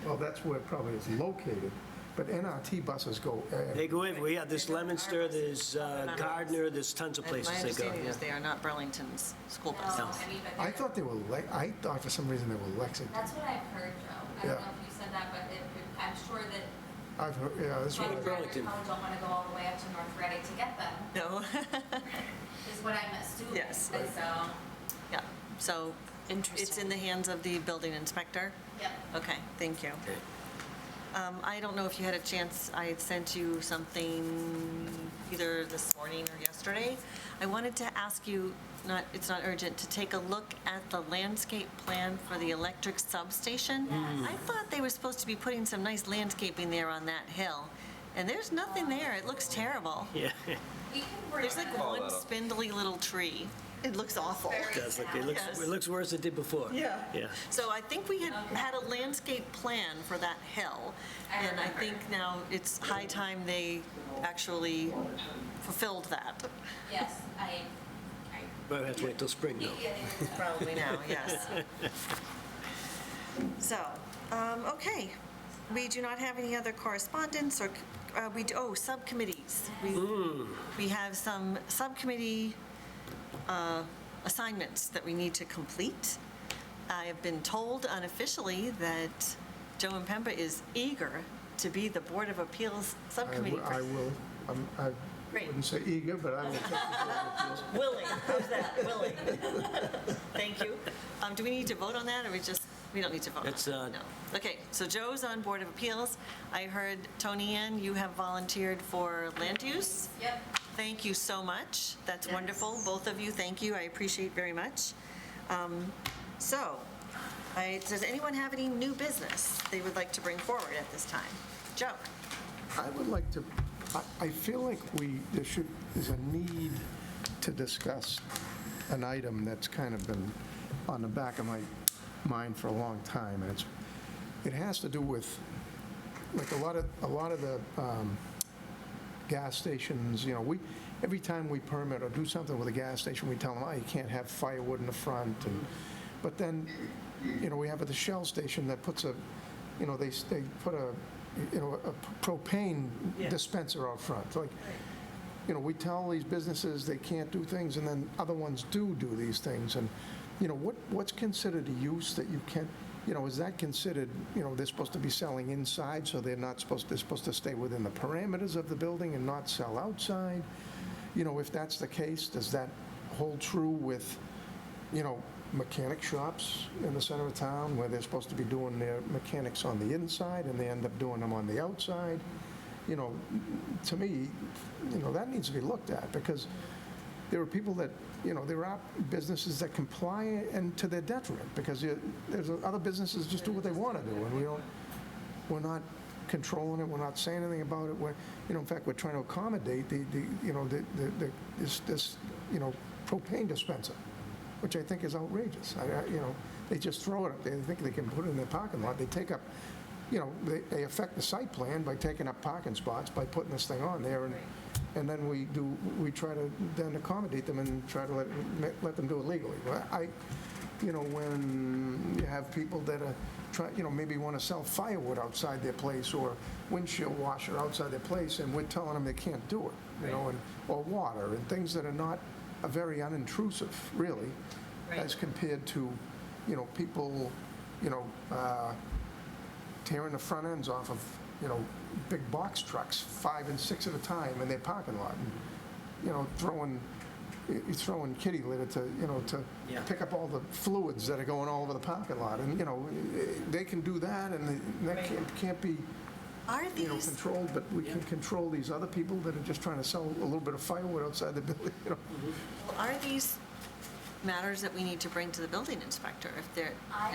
Well, that's where it probably is located, but NRT buses go. They go everywhere, yeah, there's Leominster, there's Gardner, there's tons of And my places they go. understanding yeah. is they are not Burlington's school No, buses. I mean, but I thought they were, I thought for some reason they were Lexington. that's what I've heard, Joe. I don't know if you said that, but I'm sure that I've heard, yeah, that's truck what drivers Burlington. probably don't want to go all the way up to North Reading to get them, No. is what I'm assuming. Yes. And so, Yeah, so it's in the hands of the building inspector? yep. Okay, thank you. I don't know if you had a chance, I had sent you something either this morning or yesterday. I wanted to ask you, it's not urgent, to take a look at the landscape plan for the electric substation. I thought they were supposed to be putting some nice landscaping there on that hill, and there's nothing there. It looks terrible. Yeah, We can bring There's like that up. one spindly little tree. It looks awful. it does look, Yes. it looks worse than it did before. Yeah. Yeah. So I think we had a landscape plan for that hill, and I think now it's high time they actually fulfilled that. Yes, But we have to wait till spring, though. Probably now, yes. So, okay, we do not have any other correspondence or, subcommittees. We have some subcommittee assignments that we need to complete. I have been told unofficially that Joe Impemba is eager to be the Board of Appeals subcommittee. I will, I Great. wouldn't say eager, but I will check the Board of Appeals. Willing, how's that, willing? Thank you. Do we need to vote on that, or we don't need to vote on it? That's, No. Okay, so Joe's on Board of Appeals. I heard, Tony Ann, you have volunteered for land use? Yep. Thank you so much. That's wonderful. Both of you, thank you. I appreciate very much. Does anyone have any new business they would like to bring forward at this time? Joe? I would like to, I feel like there's a need to discuss an item that's kind of been on the back of my mind for a long time, and it has to do with, like, a lot of the gas stations, every time we permit or do something with a gas station, we tell them, you can't have firewood in the front, but then, we have at the Shell station that puts they put a propane dispenser out front. Like, we tell these businesses they can't do things, and then other ones do these things. And, what's considered a use that you can't, is that considered, they're supposed to be selling inside, so they're supposed to stay within the parameters of the building and not sell outside? If that's the case, does that hold true with, mechanic shops in the center of town where they're supposed to be doing their mechanics on the inside and they end up doing them on the outside? To me, that needs to be looked at, because there are people that, there are businesses that comply and to their detriment, because there's other businesses just do what they want to do, and we're not controlling it, we're not saying anything about it. In fact, we're trying to accommodate this propane dispenser, which I think is outrageous. They just throw it up there. They think they can put it in their parking lot. They take up, they affect the site plan by taking up parking spots by putting this thing on there, and then we try to then accommodate them and try to let them do it legally. When you have people that are maybe want to sell firewood outside their place or windshield washer outside their place, and we're telling them they can't do it, or water and things that are not very unintrusive, really, as compared to, people, tearing the front ends off of, big box trucks, 5 and 6 at a time in their parking lot, and, throwing kitty litter to pick up all the fluids that are going all over the parking lot, and, they can do that, and that can't be controlled, but we can control these other people that are just trying to sell a little bit of firewood outside the building, Well, are these matters that we need to bring to the building inspector? If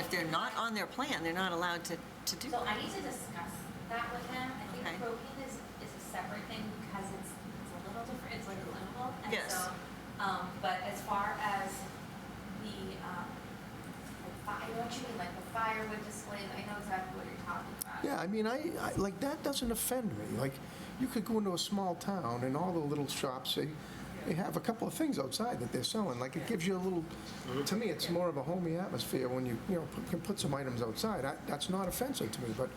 they're not on their plan, they're not allowed to do So that. I need to discuss that with him. I think Okay. propane is a separate thing because it's a little different, it's like liminal. And Yes. so, but as far as the, I know what you mean, like the firewood displays, I know exactly what you're talking about. Yeah, I mean, I like, that doesn't offend me. Like, you could go into a small town and all the little shops, they have a couple of things outside that they're selling. Like, it gives you a little, to me, it's more of a homey atmosphere when you can put some items outside. That's not offensive to me, but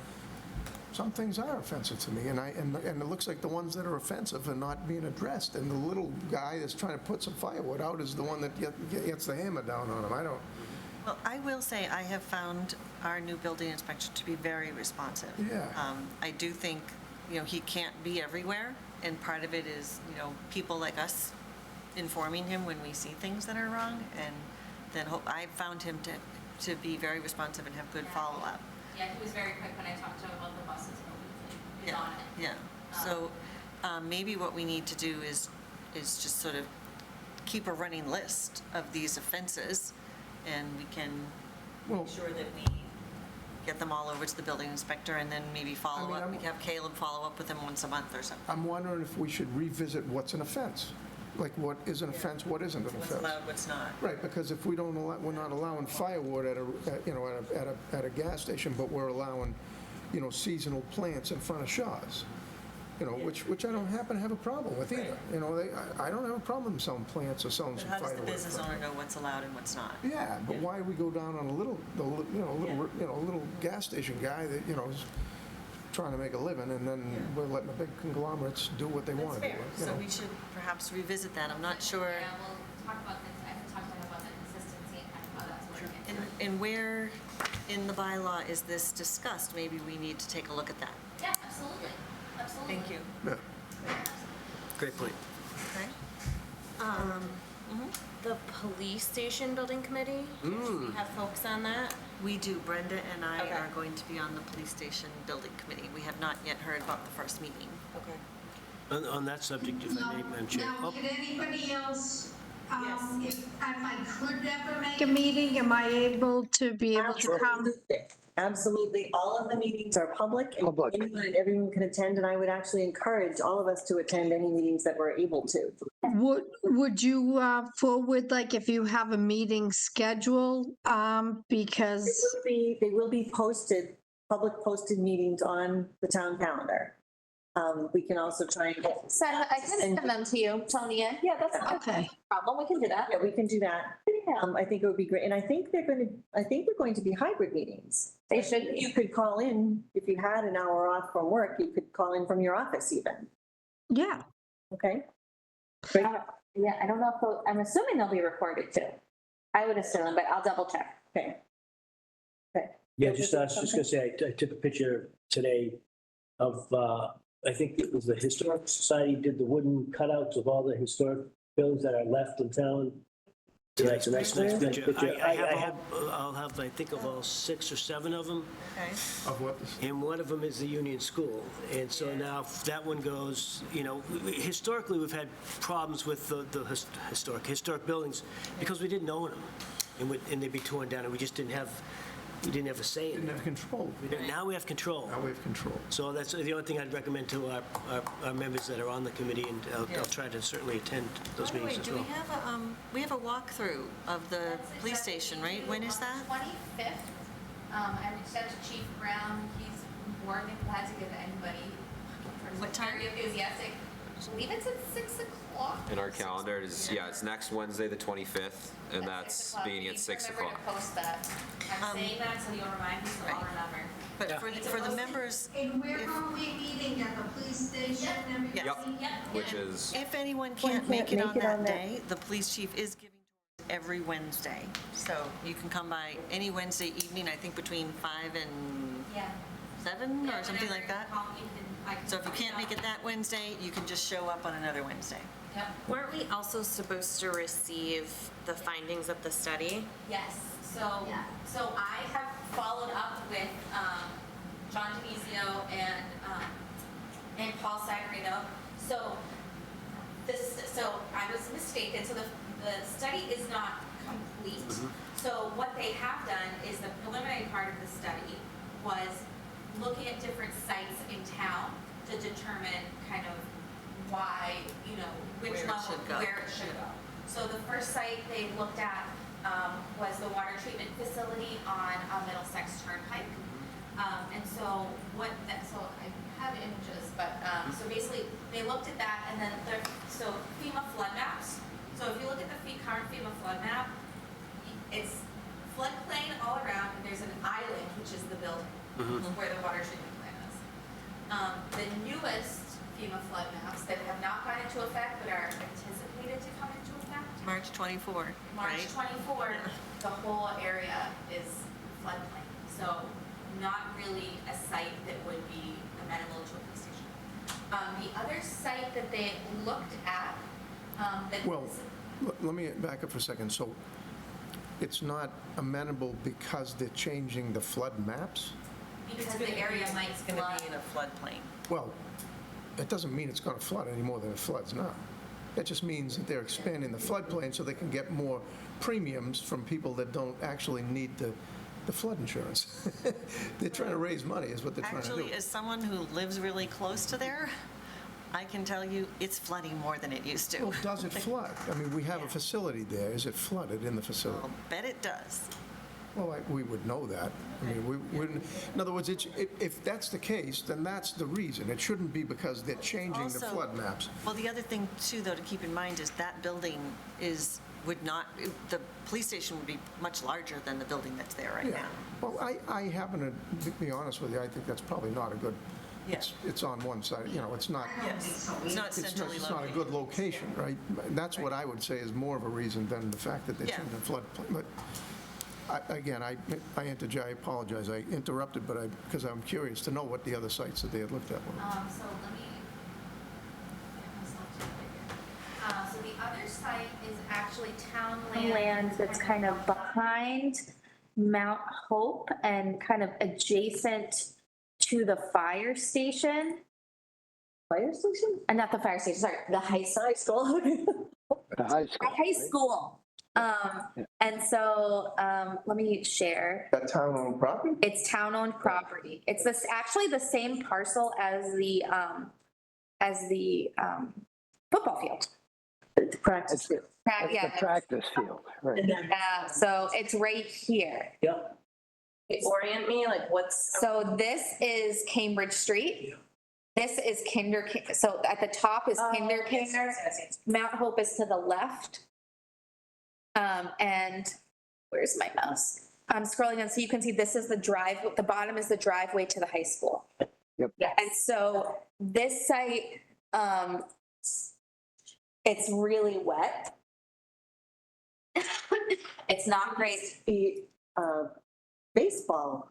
some things are offensive to me, and it looks like the ones that are offensive are not being addressed, and the little guy that's trying to put some firewood out is the one that gets the hammer down on him. Well, I will say I have found our new building inspector to be very responsive. Yeah. I do think, he can't be everywhere, and part of it is, people like us informing him when we see things that are wrong, and then I found him to be very responsive and have good follow-up. Yeah, he was very quick when I talked to him about the buses, he was on it. Yeah, so maybe what we need to do is just sort of keep a running list of these offenses, and we can make sure that we get them all over to the building inspector, and then maybe follow up. We can have Caleb follow up with them once a month or something. I'm wondering if we should revisit what's an offense. Like, what is an offense, what isn't an offense? What's allowed, what's not. Right, because if we're not allowing firewood at a gas station, but we're allowing, seasonal plants in front of Shaw's, which I don't happen to have a problem with either. I don't have a problem selling plants or selling But some how does firewood. the business owner know what's allowed and what's not? Yeah, but why we go down on a little gas station guy that, is trying to make a living, and then we're letting the big conglomerates do what they want to do. That's fair. So we should perhaps revisit that. I'm not sure. Yeah, we'll talk about this, I can talk to him about the consistency and how that's working. And where in the bylaw is this discussed? Maybe we need to take a look at that. Yeah, absolutely, absolutely. Thank you. Yeah. Great point. Okay. The police station building committee, which we have focused voice on that? We do. Brenda and I Okay. are going to be on the police station building committee. We have not yet heard about the first meeting. Okay. On that subject, if I may, Madam Chair. Now, Oh, can anybody else, if I could ever make a meeting, am I able to be able to come? Absolutely. All of the meetings are public. And Public. anyone and everyone can attend, and I would actually encourage all of us to attend any meetings that we're able to. Would you forward, like, if you have a meeting schedule, because, They will be posted, public posted meetings on the town calendar. We can also try and get. I can send them to you, Tony. Yeah, that's not okay. a problem. We can do that. Yeah, we can do that. I think it would be great. And I think they're going to be hybrid meetings. They should be. You could call in, if you had an hour off from work, you could call in from your office even. Yeah. Okay? Yeah, I don't know if I'm assuming they'll be recorded too. I would assume, but I'll double check. Okay. Yeah, I was just gonna say, I took a picture today of, I think it was the Historic Society did the wooden cutouts of all the historic buildings that are left in town. Yeah, it's a nice picture. I'll have, I think, of all 6 or 7 of them. Okay. Of what? And one of them is the Union School. And so now if that one goes, historically, we've had problems with the historic buildings because we didn't own them. And they'd be torn down, and we just didn't have a say in it. Didn't have control. Now we have control. Now we have control. So that's the only thing I'd recommend to our members that are on the committee, and I'll try to certainly attend those By the way, meetings as do well. we have a walkthrough of the police station, right? When is that? 25th. I reached out to Chief Brown. He's more than glad to give anybody. What time? Very enthusiastic. I believe it's at 6 o'clock. In our calendar, it's next Wednesday, the 25th, and that's being at 6 o'clock. Remember to post that. I'm saying that so you'll remind me, so I'll remember. But for the members, And where are we meeting, at the police station and everything? Yep, which is, if anyone can't make it on that day, the police chief is giving tours every Wednesday. So you can come by any Wednesday evening, I think between 5 and Yeah. 7 or something like that. I can So if you can't make it that Wednesday, you can just show up on another Wednesday. Yep. Weren't we also supposed to receive the findings of the study? Yes, so I have followed up with John Denizio and Paul Sagarino. So I was mistaken, so the study is not complete. So what they have done is the preliminary part of the study was looking at different sites in town to determine kind of why, which Where it level, should go. where it should go. So the first site they looked at was the water treatment facility on Middlesex Turnpike. And so so I have images, but so basically they looked at that, and then so FEMA flood maps. So if you look at the current FEMA flood map, it's floodplain all around, and there's an island, which is the building where the water treatment plant is. The newest FEMA flood maps that have not gone into effect but are anticipated to come into effect. March 24, March right? 24, the whole area is floodplain. So not really a site that would be amenable to a police station. The other site that they looked at, Well, let me back up for a second. So it's not amenable because they're changing the flood maps? because the area might It's going flood. to be in a floodplain. Well, it doesn't mean it's going to flood any more than it floods now. That just means that they're expanding the floodplain so they can get more premiums from people that don't actually need the flood insurance. They're trying to raise money is what they're trying to do. Actually, as someone who lives really close to there, I can tell you it's flooding more than it used to. Well, does it flood? I mean, we have a facility there. Is it flooded in the facility? I'll bet it does. Well, we would know that. I mean, we wouldn't, in other words, if that's the case, then that's the reason. It shouldn't be because they're changing the Also- flood maps. Well, the other thing too, though, to keep in mind is that building would not, the police station would be much larger than the building that's there right Yeah. now. Well, I happen to be honest with you, I think that's probably not a good, Yeah. it's on one side, it's not. Yes, it's not centrally It's not a located. good location, right? That's what I would say is more of a reason than the fact that they're Yeah. changing floodplain. But again, I apologize. I interrupted, but because I'm curious to know what the other sites that they had looked at were. So let me get myself to it here. So the other site is actually town land. Land that's kind of behind Mount Hope and kind of adjacent to the fire station. Fire station? Not the fire station, sorry, the high school. The high school. High school. And so, let me share. That town-owned property? It's town-owned property. It's actually the same parcel as the football field. The practice field. That's Yeah. the practice field, right? So it's right here. Yep. Orient me, like what's, So this is Cambridge Street. This is so at the top is Kinder. Mount Hope is to the left. And where's my mouse? I'm scrolling down so you can see this is the drive, the bottom is the driveway to the high school. Yep. And so this site, it's really wet. It's not great. The baseball.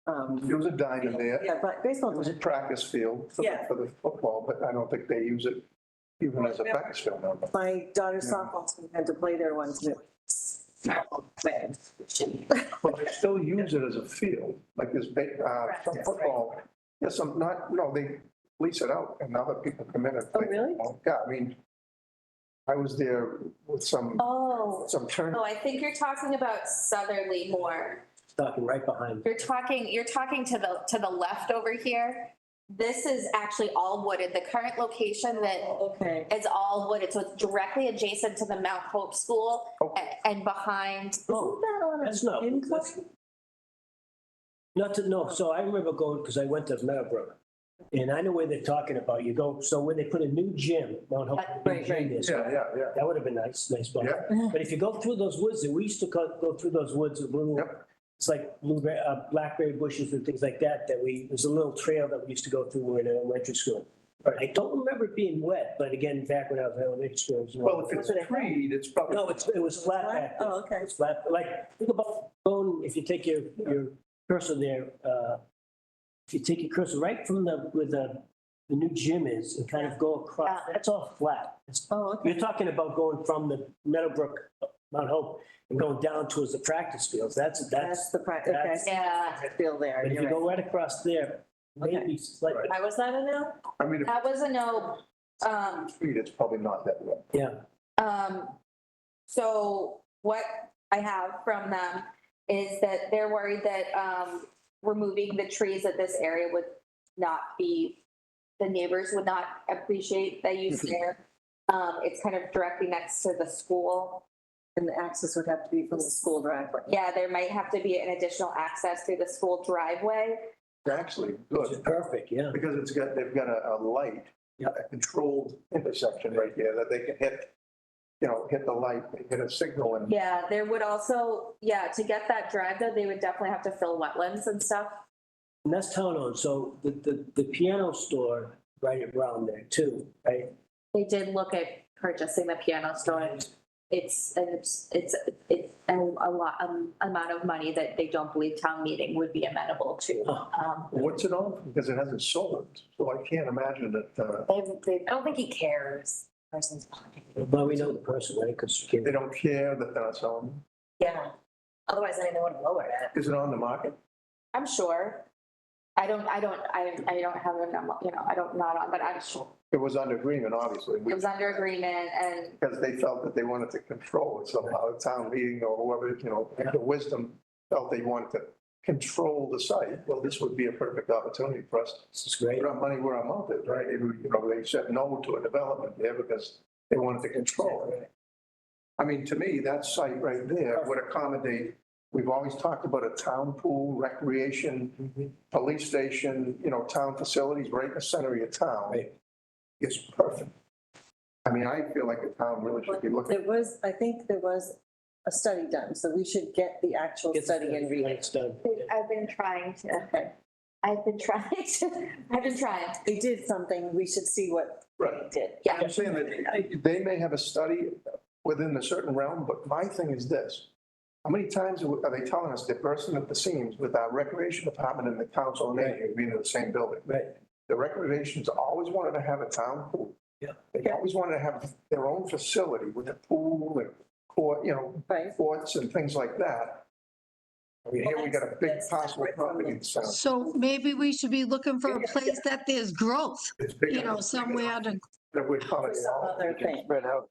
There was a diamond there. Yeah, but baseball. It was a practice field for Yeah. the football, but I don't think they use it even as a practice field now. My daughter's softball team had to play there once. And Well, they still use it as a field, like this big, some football. Yeah, they lease it out and other people come in and play. Oh, really? football. Yeah, I mean, I was there with some tournament. Oh, I think you're talking about southerly more. Talking right behind. You're talking to the left over here. This is actually all wooded. The current location that is all wooded, so it's directly adjacent to the Mount Hope School and behind. Isn't that on That's not. No, so I remember going, because I went to Meadowbrook, and I know where they're talking about. You go, so when they put a new gym, Mount Hope, new gym there, so Yeah. that would have been nice spot. But if you go through those woods, we used to go through those woods with little, it's like blackberry bushes and things like that, there's a little trail that we used to go through when we were in elementary school. I don't remember it being wet, but again, back when I was in elementary school. It was Well, if it's treed, it's probably. No, it was flat back there. Oh, okay. It's flat, like, think about going, if you take your cursor there, if you take your cursor right from where the new gym is and kind of go across, that's all flat. You're talking about going from the Meadowbrook, Mount Hope, and going down towards the practice fields. That's the practice. Okay. Yeah. Field there. But if you go right across there, maybe slightly. Why was that a no? I mean, if That was a no. it's treed, it's probably not that wet. Yeah. So what I have from them is that they're worried that removing the trees at this area would not be, the neighbors would not appreciate the use there. It's kind of directly next to the school. And the access would have to be from the school driveway. Yeah, there might have to be an additional access through the school driveway. It's actually good. It's perfect, yeah. Because they've got a light, a controlled intersection right here that they can hit the light, hit a signal and. Yeah, there would also, to get that drive though, they would definitely have to fill wetlands and stuff. And that's town owned, so the piano store right around there too, right? They did look at purchasing the piano store. It's a lot, amount of money that they don't believe town meeting would be amenable to. What's it on? Because it hasn't sold, so I can't imagine that. I don't think he cares. Person's Well, we know the person, right? Because They don't care that they're not selling. Yeah. Otherwise, I know what to lower it. Is it on the market? I'm sure. I don't have a number, I don't, not on, but I'm sure. It was under agreement, obviously. It was under agreement and Because they felt that they wanted to control it somehow, the town meeting or whoever, the wisdom felt they wanted to control the site. Well, this would be a perfect opportunity for us. This is great. Put our money where our mouth is, right? They said no to a development there because they wanted to control it. I mean, to me, that site right there would accommodate, we've always talked about a town pool, recreation, police station, town facilities right in the center of your town. It's perfect. I mean, I feel like the town really should be looking. I think there was a study done, so we should get the actual study and read it. I've been trying to. I've been trying. They did something, we should see what Right. they did. Yeah. I'm saying that they may have a study within a certain realm, but my thing is this. How many times are they telling us they're bursting at the seams with our recreation department and the council and they being in the same building? Right. The recreations always wanted to have a town pool. Yeah. They always wanted to have their own facility with a pool and court, courts and things like that. I mean, here we got a big parcel of property in Sound. So maybe we should be looking for a place that there's growth, It's big you know, enough somewhere to, that we'd call it, Some other thing, Spread out.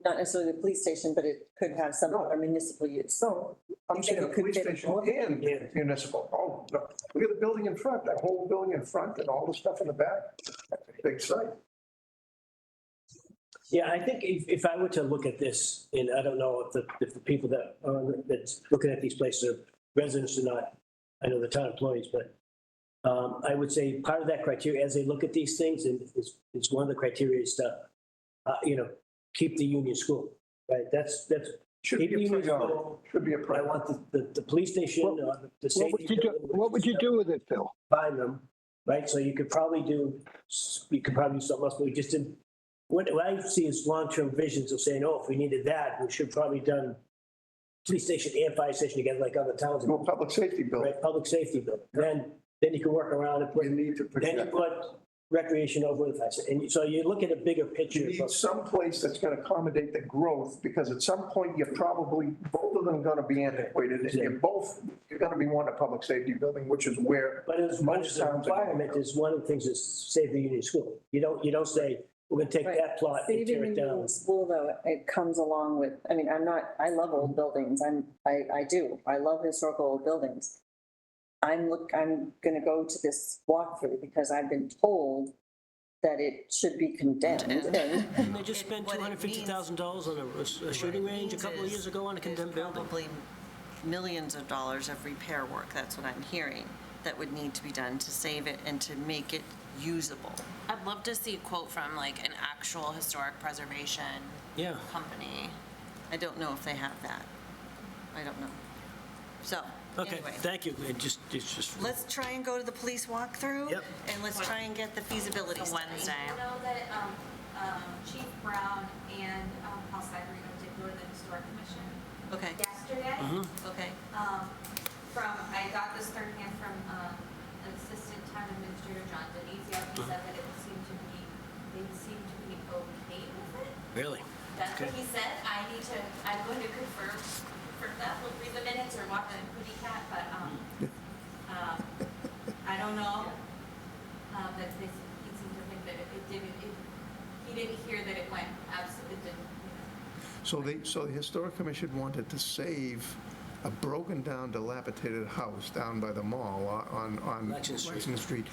not necessarily the police station, but it could have some other municipal use. So, I'm You think saying it the could police fit station both? and municipal. Oh, no. Look at the building in front, that whole building in front and all the stuff in the back. That's a big site. Yeah, I think if I were to look at this, and I don't know if the people that are, that's looking at these places are residents or not, I know the town employees, but I would say part of that criteria, as they look at these things, and it's one of the criteria is to, keep the union school, right? That's Should keep be the a union priority. school. Should be a I priority. want the police station, or the What would safety. you do, building, what would you do with it, Phil? Find them, right? So you could probably do something else, but we just didn't. What I see is long-term visions of saying, oh, if we needed that, we should probably done police station and fire station together like other towns. No public safety building. Right, public safety building. Then you can work around and put, You need to then you project. put recreation over the fence. And so you look at a bigger picture. You need some place that's gonna accommodate the growth, because at some point, you're probably, both of them gonna be antiquated, and you're gonna be wanting a public safety building, which is where But as much as a towns are going. requirement is one of the things is save the union school. You don't say, we're gonna take Right. that plot and Saving tear the it down. union school, though, it comes along with, I mean, I love old buildings. I do. I love historical old buildings. I'm gonna go to this walkthrough because I've been told that it should be condemned and. Didn't they just spend What it $250,000 on a shooting range a couple of years ago on a condemned building? Probably millions of dollars of repair work, that's what I'm hearing, that would need to be done to save it and to make it usable. I'd love to see a quote from like an actual historic preservation Yeah. company. I don't know if they have that. I don't know. So, Okay, anyway, thank you. It's just. let's try and go to the police walkthrough. Yep. And let's try and get the feasibility It's a study. Wednesday. I know that Chief Brown and Paul Cyberino did go to the Historic Commission Okay, yesterday. okay. I got this third hand from Assistant Town Administrator John Denizio. He said that they seem to be okay with it. Really? That's what Okay. he said. I'm going to confirm that. We'll read the minutes or watch the Pretty Cat, but I don't know. That he seemed to think that he didn't hear that it went absolutely, So the Historic Commission wanted to save a broken-down, dilapidated house down by the mall on Lexington Street.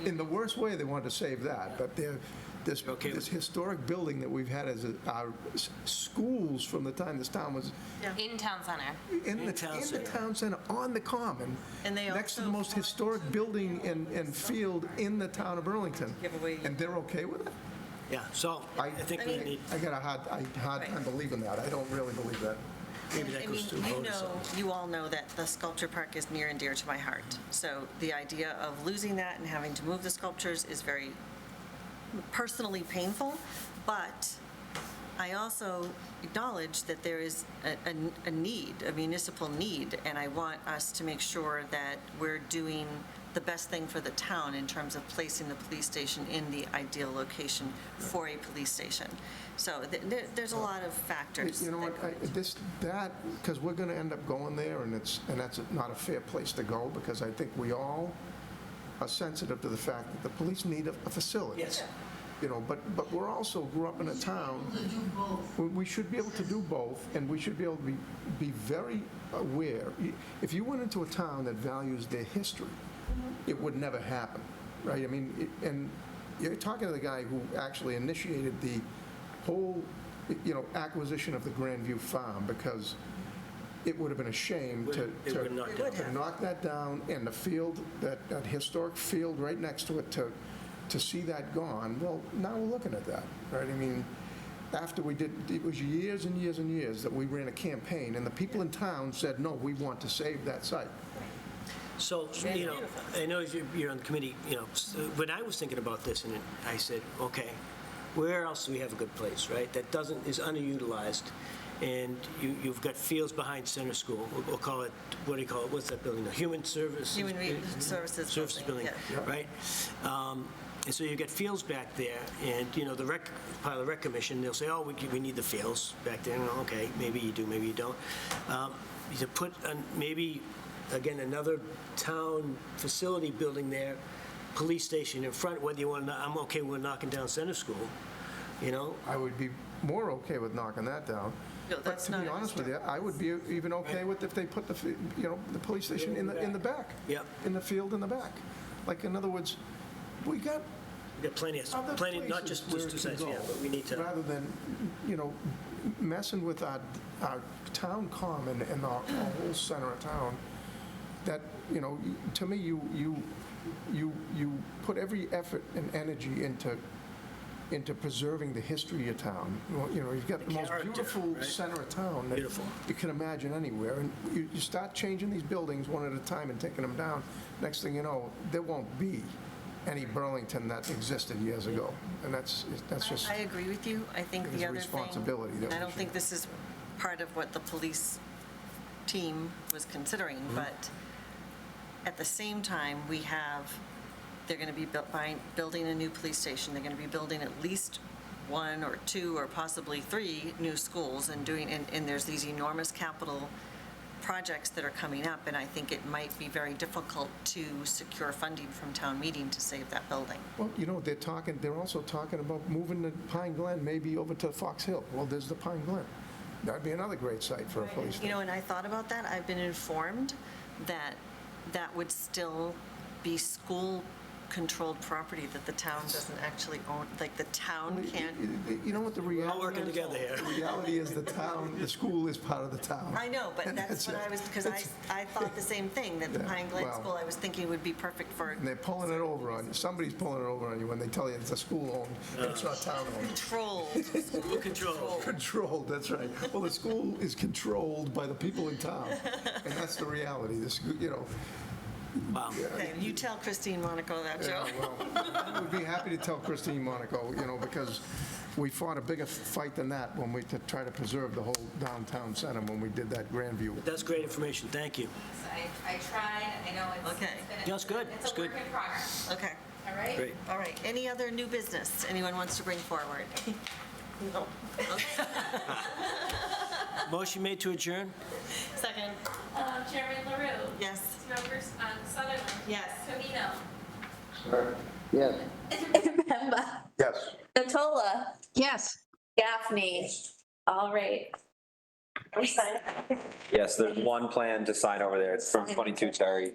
In the worst way, they wanted to save that, but this historic building that we've had as our schools from the time this town was In town center. in the town center, on the common, And they next to the also most historic building and field in the town of Burlington. And they're okay with it? Yeah, so I think we need, I got a hard time believing that. I don't really believe that. maybe that I goes to a mean, vote or something. you all know that the sculpture park is near and dear to my heart. So the idea of losing that and having to move the sculptures is very personally painful, but I also acknowledge that there is a need, a municipal need, and I want us to make sure that we're doing the best thing for the town in terms of placing the police station in the ideal location for a police station. So there's a lot of factors. You know what, because we're going to end up going there, and that's not a fair place to go, because I think we all are sensitive to the fact that the police need a facility. Yes. You know, but we're also grew up in a town. We should be able to do both, and we should be able to be very aware. If you went into a town that values their history, it would never happen, right? I mean, and you're talking to the guy who actually initiated the whole, acquisition of the Grandview Farm, because it would have been a shame to knock that down, and the field, that historic field right next to it, to see that gone. Well, now we're looking at that, right? I mean, after we did, it was years and years and years that we ran a campaign, and the people in town said, no, we want to save that site. So, I know you're on the committee, when I was thinking about this, and I said, okay, where else do we have a good place, right? That is underutilized, and you've got fields behind Center School. We'll call it, what do you call it? What's that building? Human Services Services Building, yeah. right? And so you've got fields back there, and, part of the rec commission, they'll say, oh, we need the fields back there. And, okay, maybe you do, maybe you don't. To put maybe again, another town facility building there, police station in front, whether you want to, I'm okay with knocking down Center School, you know? I would be more okay with knocking that down. No, But that's to be not- honest with you, I would be even okay with if they put the police station in the back. Yep. In the field in the back. Like, in other words, we got We got plenty, other not places just where two it can sides, go, yeah, but we need to. rather than, messing with our town common and our whole center of town, that, to me, you put every effort and energy into preserving the history of your town. You've got the most character, beautiful right? center of town that Beautiful. you can imagine anywhere. And you start changing these buildings one at a time and taking them down. Next thing you know, there won't be any Burlington that existed years ago. And that's just, I agree with you. I think It the is a other thing, responsibility that I we don't think should- this is part of what the police team was considering, but at the same time, they're going to be building a new police station. They're going to be building at least 1 or 2 or possibly 3 new schools and there's these enormous capital projects that are coming up, and I think it might be very difficult to secure funding from town meeting to save that building. well, they're also talking about moving the Pine Glen maybe over to Fox Hill. Well, there's the Pine Glen. That'd be another great site for a police station. And I thought about that. I've been informed that that would still be school-controlled property that the town doesn't actually own, like the town can't. You know what the reality is? All working together here. The reality is the school is part of the town. I know, but that's what I was, because I thought the same thing, that the Yeah, Pine Glen well- School, I was thinking would be perfect for And they're pulling it over on you. Somebody's pulling it over on you when they tell you it's a school-owned, and it's not town-owned. controlled. School control. Controlled, that's right. Well, the school is controlled by the people in town, and that's the reality. The school, Wow. Okay, you tell Christine Monaco that, Joe. Yeah, well, I would be happy to tell Christine Monaco, because we fought a bigger fight than that when we tried to preserve the whole downtown center when we did that Grandview. That's great information, thank you. So I tried, I know it's Okay. been. Yeah, it's good, It's it's a good. work in progress, Okay, all right? Great. all right. Any other new business anyone wants to bring forward? No. Okay. Motion made to adjourn? Second. Chairman LaRue? Yes. Members, Sutherland? Yes. Tonino? Yes. Member, Yes. Natola, Yes. Gaffney. All right. Yes, there's one plan to sign over there. It's from 22 Terry.